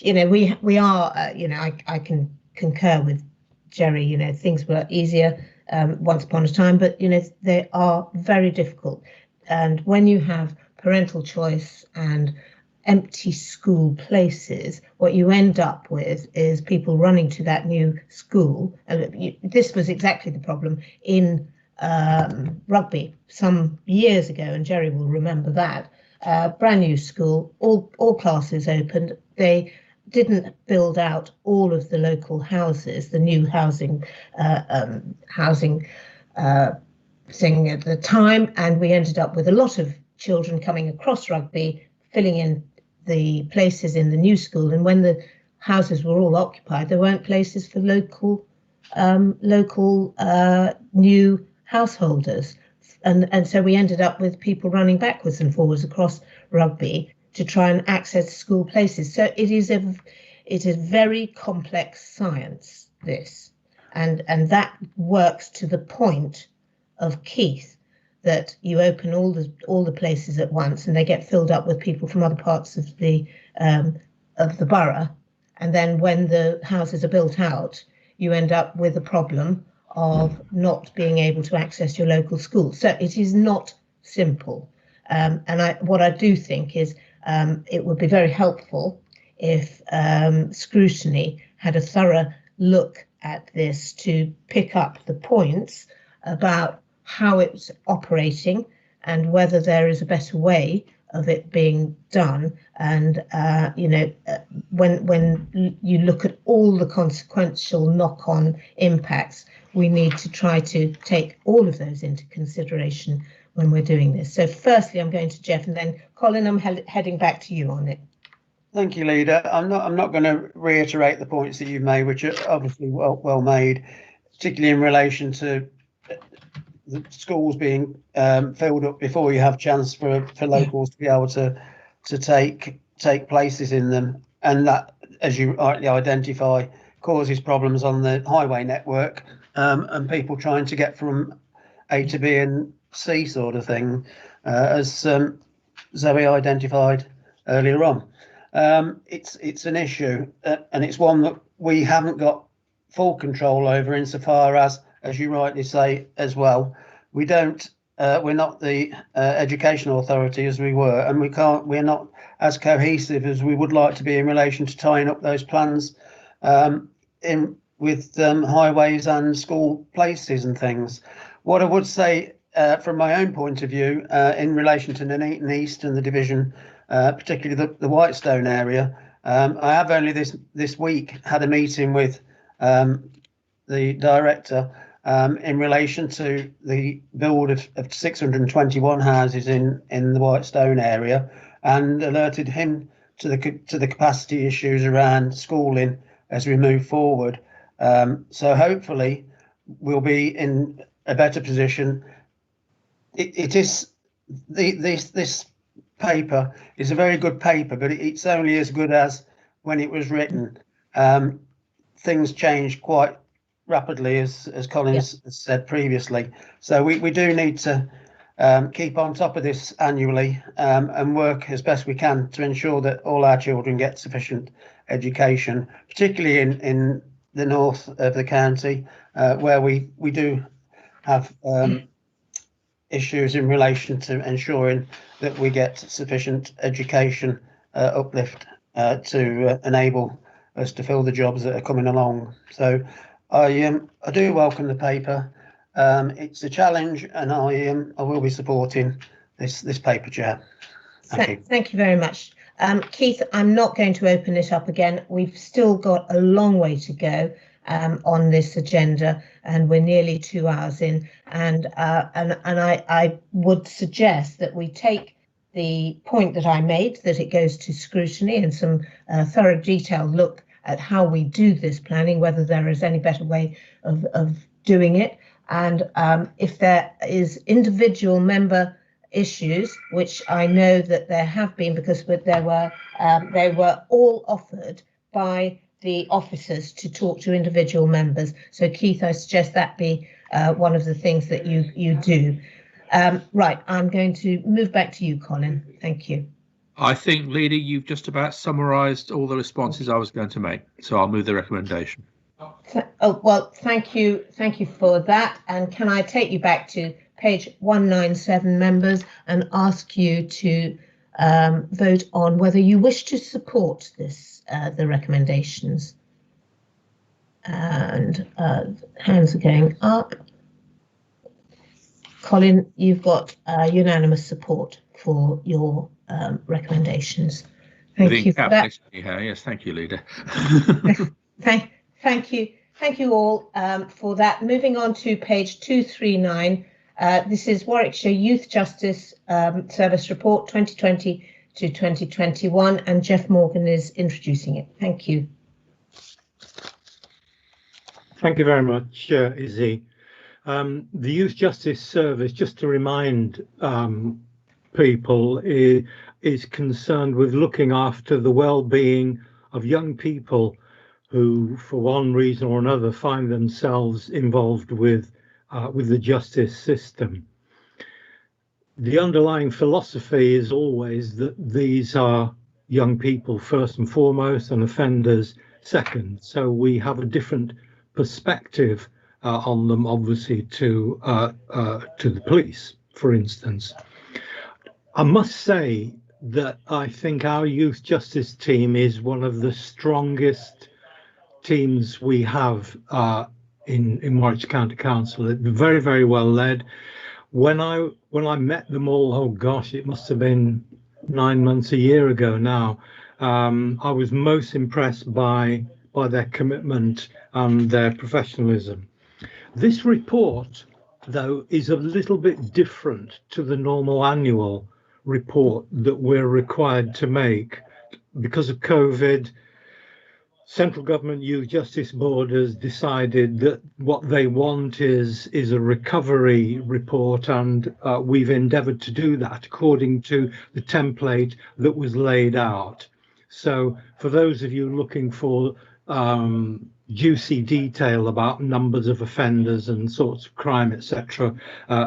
We are, I can concur with Jerry. You know, things were easier once upon a time, but you know, they are very difficult. And when you have parental choice and empty school places, what you end up with is people running to that new school. And this was exactly the problem in Rugby some years ago, and Jerry will remember that. Brand new school, all classes opened. They didn't build out all of the local houses, the new housing thing at the time, and we ended up with a lot of children coming across Rugby, filling in the places in the new school. And when the houses were all occupied, there weren't places for local new householders, and so we ended up with people running backwards and forwards across Rugby to try and access school places. So it is a very complex science, this, and that works to the point of Keith, that you open all the places at once and they get filled up with people from other parts of the borough, and then when the houses are built out, you end up with a problem of not being able to access your local school. So it is not simple. What I do think is it would be very helpful if scrutiny had a thorough look at this to pick up the points about how it's operating and whether there is a better way of it being done. And when you look at all the consequential knock-on impacts, we need to try to take all of those into consideration when we're doing this. So firstly, I'm going to Jeff, and then Colin, I'm heading back to you on it. Thank you, Leader. I'm not going to reiterate the points that you've made, which are obviously well made, particularly in relation to the schools being filled up before you have chance for locals to be able to take places in them, and that, as you rightly identify, causes problems on the highway network, and people trying to get from A to B and C sort of thing, as Zoe identified earlier on. It's an issue, and it's one that we haven't got full control over, insofar as you rightly say as well, we're not the educational authority as we were, and we're not as cohesive as we would like to be in relation to tying up those plans with highways and school places and things. What I would say from my own point of view in relation to Nuneaton East and the division, particularly the Whitestone area, I have only this week had a meeting with the director in relation to the build of 621 houses in the Whitestone area, and alerted him to the capacity issues around schooling as we move forward. So hopefully we'll be in a better position. This paper is a very good paper, but it's only as good as when it was written. Things change quite rapidly, as Colin has said previously. So we do need to keep on top of this annually, and work as best we can to ensure that all our children get sufficient education, particularly in the north of the county, where we do have issues in relation to ensuring that we get sufficient education uplift to enable us to fill the jobs that are coming along. So I do welcome the paper. It's a challenge, and I will be supporting this paper, Chair. Thank you very much. Keith, I'm not going to open it up again. We've still got a long way to go on this agenda, and we're nearly 2 hours in. And I would suggest that we take the point that I made, that it goes to scrutiny and some thorough detailed look at how we do this planning, whether there is any better way of doing it. And if there is individual member issues, which I know that there have been, because they were all offered by the officers to talk to individual members. So Keith, I suggest that be one of the things that you do. Right, I'm going to move back to you, Colin. Thank you. I think, Leader, you've just about summarised all the responses I was going to make, so I'll move the recommendation. Oh, well, thank you for that. And can I take you back to page 197, members, and ask you to vote on whether you wish to support this, the recommendations. And hands are going up. Colin, you've got unanimous support for your recommendations. Thank you for that. Anyhow, yes, thank you, Leader. Thank you all for that. Moving on to page 239. This is Warwickshire Youth Justice Service Report 2020 to 2021, and Jeff Morgan is introducing it. Thank you. Thank you very much, Izzy. The Youth Justice Service, just to remind people, is concerned with looking after the well-being of young people who, for one reason or another, find themselves involved with the justice system. The underlying philosophy is always that these are young people first and foremost, and offenders second. So we have a different perspective on them, obviously, to the police, for instance. I must say that I think our youth justice team is one of the strongest teams we have in Warwickshire County Council. It's very, very well led. When I met them all, oh gosh, it must have been 9 months, a year ago now, I was most impressed by their commitment and their professionalism. This report, though, is a little bit different to the normal annual report that we're required to make. Because of COVID, Central Government Youth Justice Board has decided that what they want is a recovery report, and we've endeavoured to do that according to the template that was laid out. So for those of you looking for juicy detail about numbers of offenders and sorts of crime, etc.,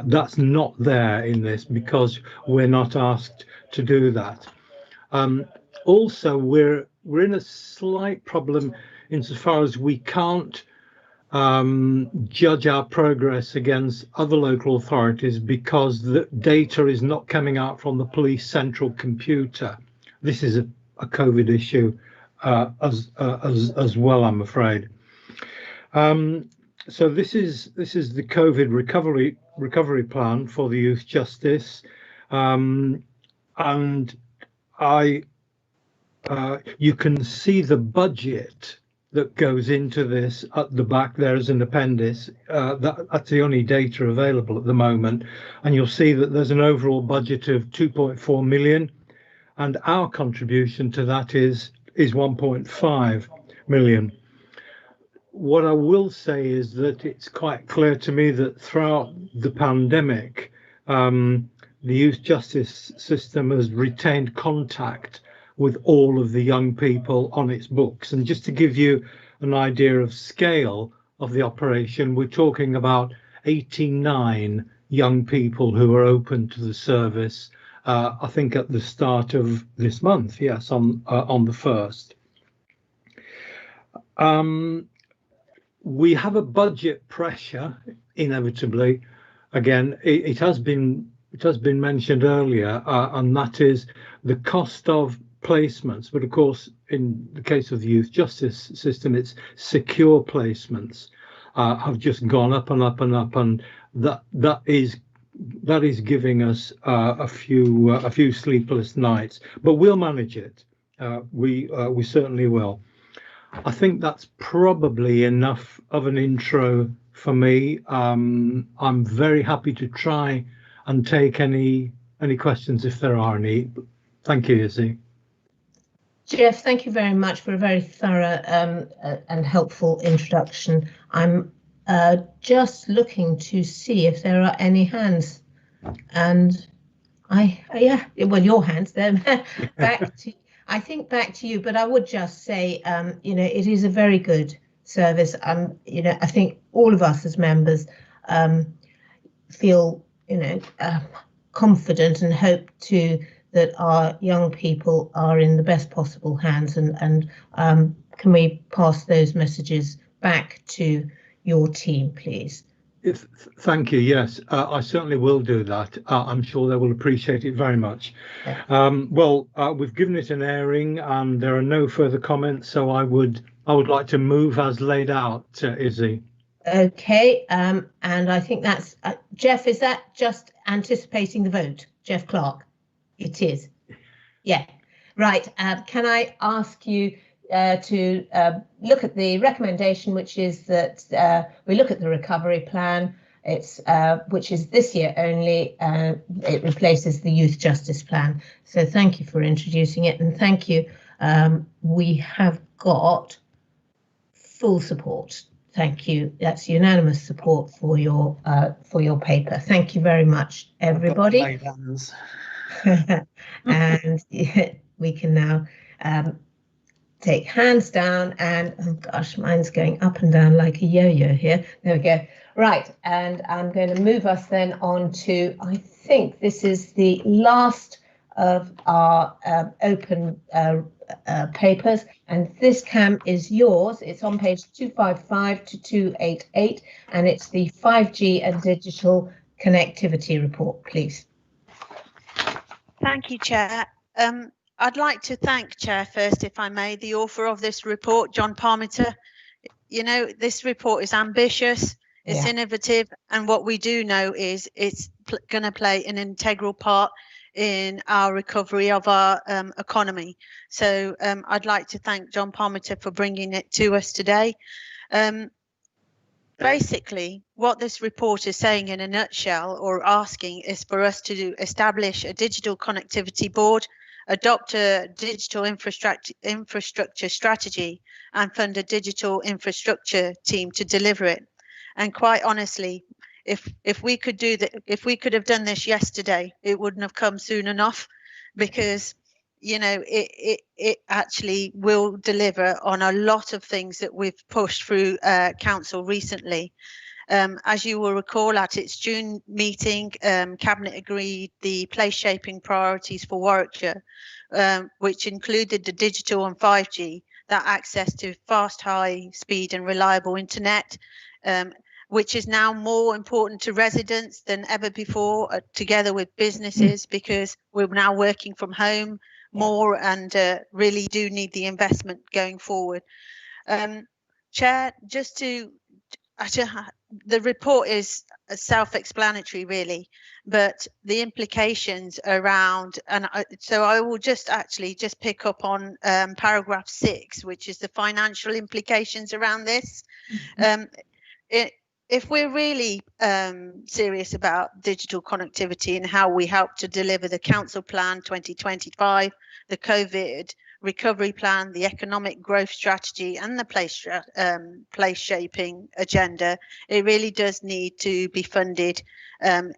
that's not there in this, because we're not asked to do that. Also, we're in a slight problem insofar as we can't judge our progress against other local authorities because the data is not coming out from the police central computer. This is a COVID issue as well, I'm afraid. So this is the COVID recovery plan for the youth justice, and you can see the budget that goes into this at the back there as an appendix. That's the only data available at the moment, and you'll see that there's an overall budget of 2.4 million, and our contribution to that is 1.5 million. What I will say is that it's quite clear to me that throughout the pandemic, the youth justice system has retained contact with all of the young people on its books. And just to give you an idea of scale of the operation, we're talking about 89 young people who are open to the service, I think at the start of this month, yes, on the 1st. We have a budget pressure, inevitably. Again, it has been mentioned earlier, and that is the cost of placements. But of course, in the case of the youth justice system, it's secure placements have just gone up and up and up, and that is giving us a few sleepless nights. But we'll manage it. We certainly will. I think that's probably enough of an intro for me. I'm very happy to try and take any questions if there are any. Thank you, Izzy. Jeff, thank you very much for a very thorough and helpful introduction. I'm just looking to see if there are any hands, and yeah, well, your hands there. I think back to you, but I would just say, it is a very good service. I think all of us as members feel, confident and hope to that our young people are in the best possible hands, and can we pass those messages back to your team, please? Thank you. Yes, I certainly will do that. I'm sure they will appreciate it very much. We've given it an airing, and there are no further comments. So I would like to move as laid out, Izzy. Okay, and I think that's Jeff. Is that just anticipating the vote, Jeff Clark? It is. Yeah. Right. Can I ask you to look at the recommendation, which is that we look at the recovery plan. It's which is this year only. It replaces the youth justice plan. So thank you for introducing it, and thank you. We have got full support. Thank you. That's unanimous support for your paper. Thank you very much, everybody. And we can now take hands down, and oh gosh, mine's going up and down like a yo-yo here. There we go. Right, and I'm going to move us then on to, I think this is the last of our open papers, and this, Cam, is yours. It's on page 255 to 288, and it's the 5G and digital connectivity report, please. Thank you, Chair. I'd like to thank, Chair, first, if I may, the author of this report, John Parmenter. You know, this report is ambitious, it's innovative, and what we do know is it's going to play an integral part in our recovery of our economy. So I'd like to thank John Parmenter for bringing it to us today. Basically, what this report is saying in a nutshell, or asking, is for us to establish a digital connectivity board, adopt a digital infrastructure strategy, and fund a digital infrastructure team to deliver it. And quite honestly, if we could do that, if we could have done this yesterday, it wouldn't have come soon enough, because you know it actually will deliver on a lot of things that we've pushed through council recently. As you will recall, at its June meeting, Cabinet agreed the place shaping priorities for Warwickshire, which included the digital and 5G, that access to fast, high speed and reliable internet, which is now more important to residents than ever before, together with businesses, because we're now working from home more and really do need the investment going forward. Chair, just to the report is self-explanatory really, but the implications around, and so I will just pick up on paragraph 6, which is the financial implications around this. If we're really serious about digital connectivity and how we help to deliver the Council Plan 2025, the COVID recovery plan, the economic growth strategy, and the place shaping agenda, it really does need to be funded. And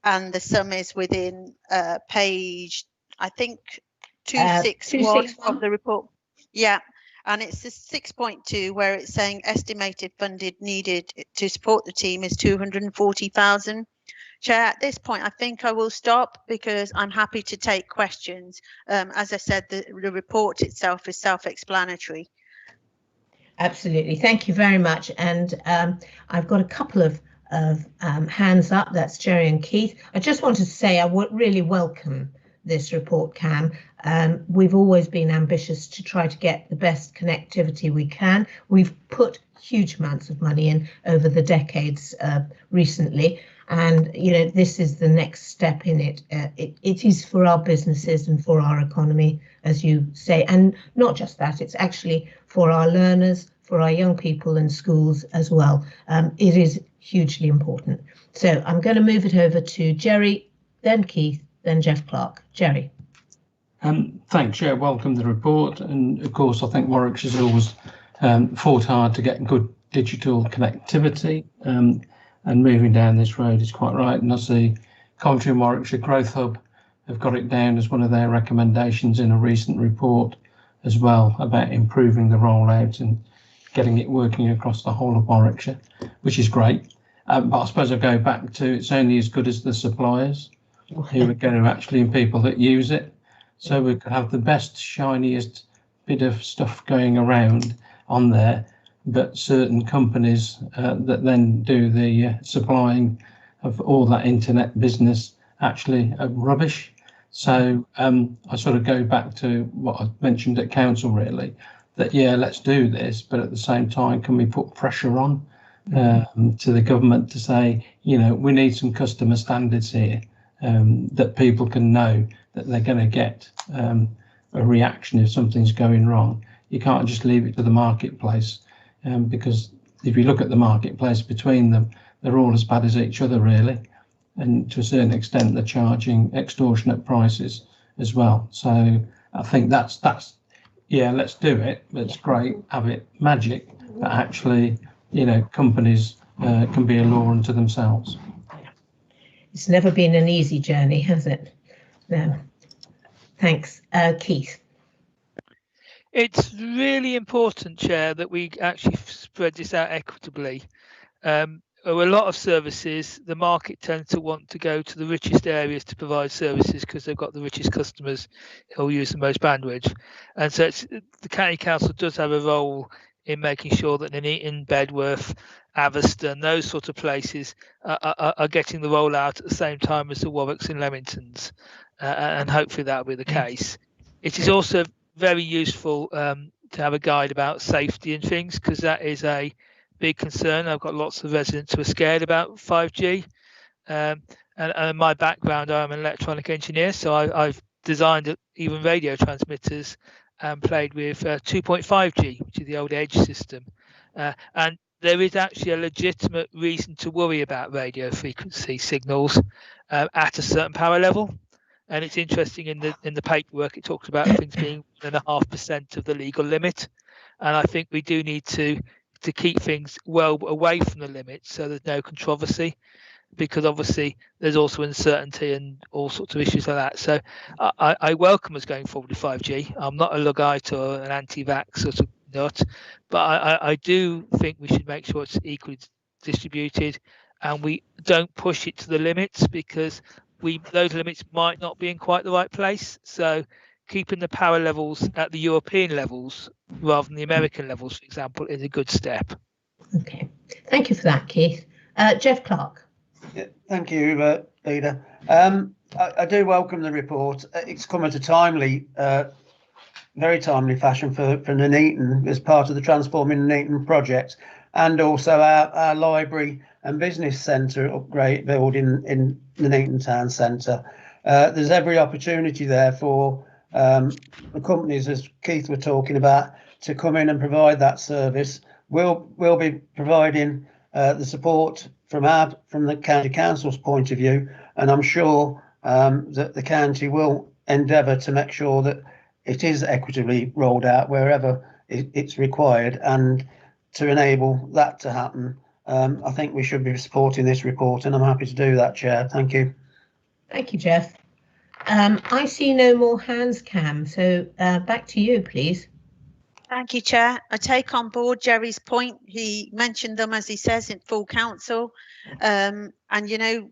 the sum is within page, I think, 261 of the report. Yeah. And it's the 6.2 where it's saying estimated funded needed to support the team is 240,000. Chair, at this point, I think I will stop because I'm happy to take questions. As I said, the report itself is self-explanatory. Absolutely. Thank you very much. And I've got a couple of hands up. That's Jerry and Keith. I just wanted to say I would really welcome this report, Cam. We've always been ambitious to try to get the best connectivity we can. We've put huge amounts of money in over the decades recently, and you know, this is the next step in it. It is for our businesses and for our economy, as you say, and not just that, it's actually for our learners, for our young people in schools as well. It is hugely important. So I'm going to move it over to Jerry, then Keith, then Jeff Clark. Jerry. Thanks, Chair. Welcome the report. And of course, I think Warwickshire's always fought hard to get good digital connectivity. And moving down this road is quite right. And I see Coventry and Warwickshire Growth Hub have got it down as one of their recommendations in a recent report as well, about improving the rollout and getting it working across the whole of Warwickshire, which is great. But I suppose I go back to, it's only as good as the suppliers. who are going to actually, and people that use it. So we could have the best, shiniest bit of stuff going around on there, but certain companies that then do the supplying of all that internet business actually are rubbish. So I sort of go back to what I mentioned at council, really, that yeah, let's do this, but at the same time, can we put pressure on to the government to say, you know, we need some customer standards here, that people can know that they're going to get a reaction if something's going wrong. You can't just leave it to the marketplace, because if you look at the marketplace between them, they're all as bad as each other, really. And to a certain extent, they're charging extortionate prices as well. So I think that's yeah, let's do it. It's great, have it magic, but actually, you know, companies can be a law unto themselves. It's never been an easy journey, has it? No. Thanks. Keith. It's really important, Chair, that we actually spread this out equitably. A lot of services, the market tends to want to go to the richest areas to provide services because they've got the richest customers who will use the most bandwidth. And so the County Council does have a role in making sure that Nuneaton, Bedworth, Atherstone, those sort of places are getting the rollout at the same time as the Warwicks and Leamingtons. And hopefully that will be the case. It is also very useful to have a guide about safety and things, because that is a big concern. I've got lots of residents who are scared about 5G. And my background, I'm an electronic engineer, so I've designed even radio transmitters and played with 2.5G, which is the old Edge system. And there is actually a legitimate reason to worry about radio frequency signals at a certain power level. And it's interesting, in the paperwork it talks about things being 1.5% of the legal limit, and I think we do need to keep things well away from the limit so there's no controversy, because obviously there's also uncertainty and all sorts of issues like that. So I welcome us going forward with 5G. I'm not a Luddite or an anti-vax sort of nut, but I do think we should make sure it's equally distributed and we don't push it to the limits, because those limits might not be in quite the right place. So keeping the power levels at the European levels rather than the American levels, for example, is a good step. Okay, thank you for that, Keith. Jeff Clark. Yeah, thank you, Leader. I do welcome the report. It's come at a very timely fashion for Nuneaton as part of the Transforming Nuneaton project, and also our library and business centre upgrade building in Nuneaton Town Centre. There's every opportunity there for the companies, as Keith were talking about, to come in and provide that service. We'll be providing the support from the County Council's point of view, and I'm sure that the county will endeavour to make sure that it is equitably rolled out wherever it's required, and to enable that to happen. I think we should be supporting this report, and I'm happy to do that, Chair. Thank you. Thank you, Jeff. I see no more hands, Cam, so back to you, please. Thank you, Chair. I take on board Jerry's point. He mentioned them, as he says, in full council, and, you know,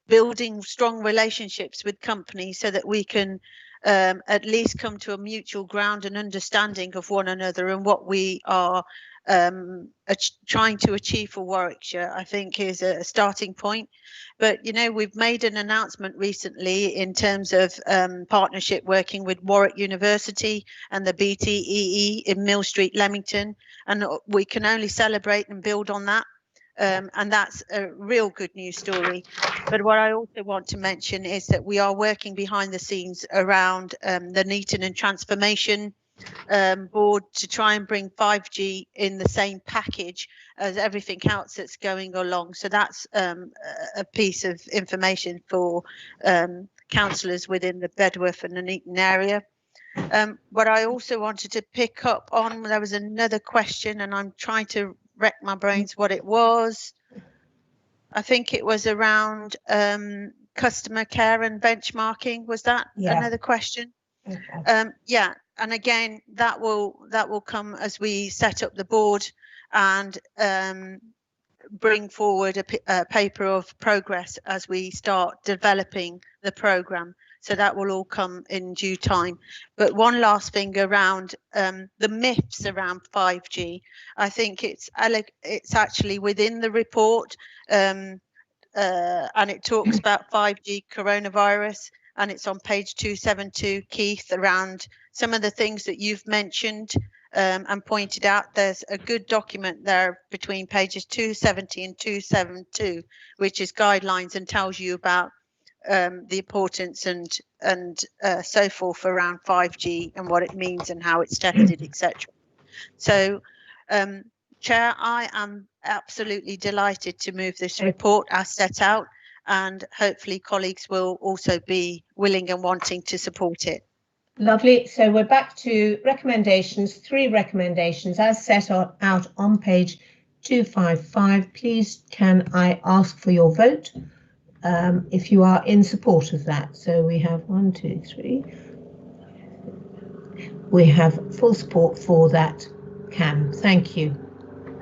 building strong relationships with companies so that we can at least come to a mutual ground and understanding of one another and what we are trying to achieve for Warwickshire, I think, is a starting point. But, you know, we've made an announcement recently in terms of partnership working with Warwick University and the BTEE in Mill Street, Leamington, and we can only celebrate and build on that. And that's a real good news story. But what I also want to mention is that we are working behind the scenes around the Nuneaton and Transformation board to try and bring 5G in the same package as everything else that's going along. So that's a piece of information for councillors within the Bedworth and Nuneaton area. What I also wanted to pick up on, there was another question, and I'm trying to wreck my brains what it was. I think it was around customer care and benchmarking. Was that another question? Okay. Yeah, and again, that will come as we set up the board, and bring forward a paper of progress as we start developing the programme. So that will all come in due time. But one last thing around the myths around 5G. I think it's actually within the report, and it talks about 5G coronavirus, and it's on page 272, Keith, around some of the things that you've mentioned and pointed out. There's a good document there between pages 270 and 272, which is guidelines and tells you about the importance and so forth around 5G and what it means and how it's tested, etc. So, Chair, I am absolutely delighted to move this report as set out, and hopefully colleagues will also be willing and wanting to support it. Lovely. So we're back to recommendations, 3 recommendations as set out on page 255. Please can I ask for your vote if you are in support of that. So we have 1, 2, 3. We have full support for that, Cam. Thank you.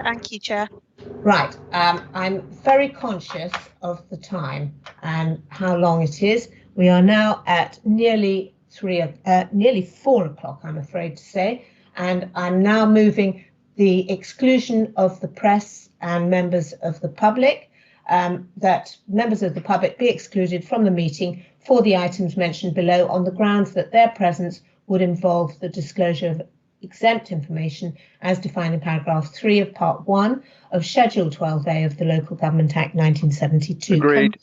Thank you, Chair. Right. I'm very conscious of the time and how long it is. We are now at nearly 4 o'clock, I'm afraid to say, and I'm now moving the exclusion of the press and members of the public, that members of the public be excluded from the meeting for the items mentioned below on the grounds that their presence would involve the disclosure of exempt information as defined in paragraph 3 of part 1 of Schedule 12A of the Local Government Act 1972. Agreed.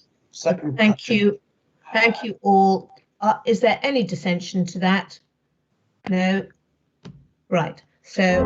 Thank you. Thank you all. Is there any dissension to that? No. Right. So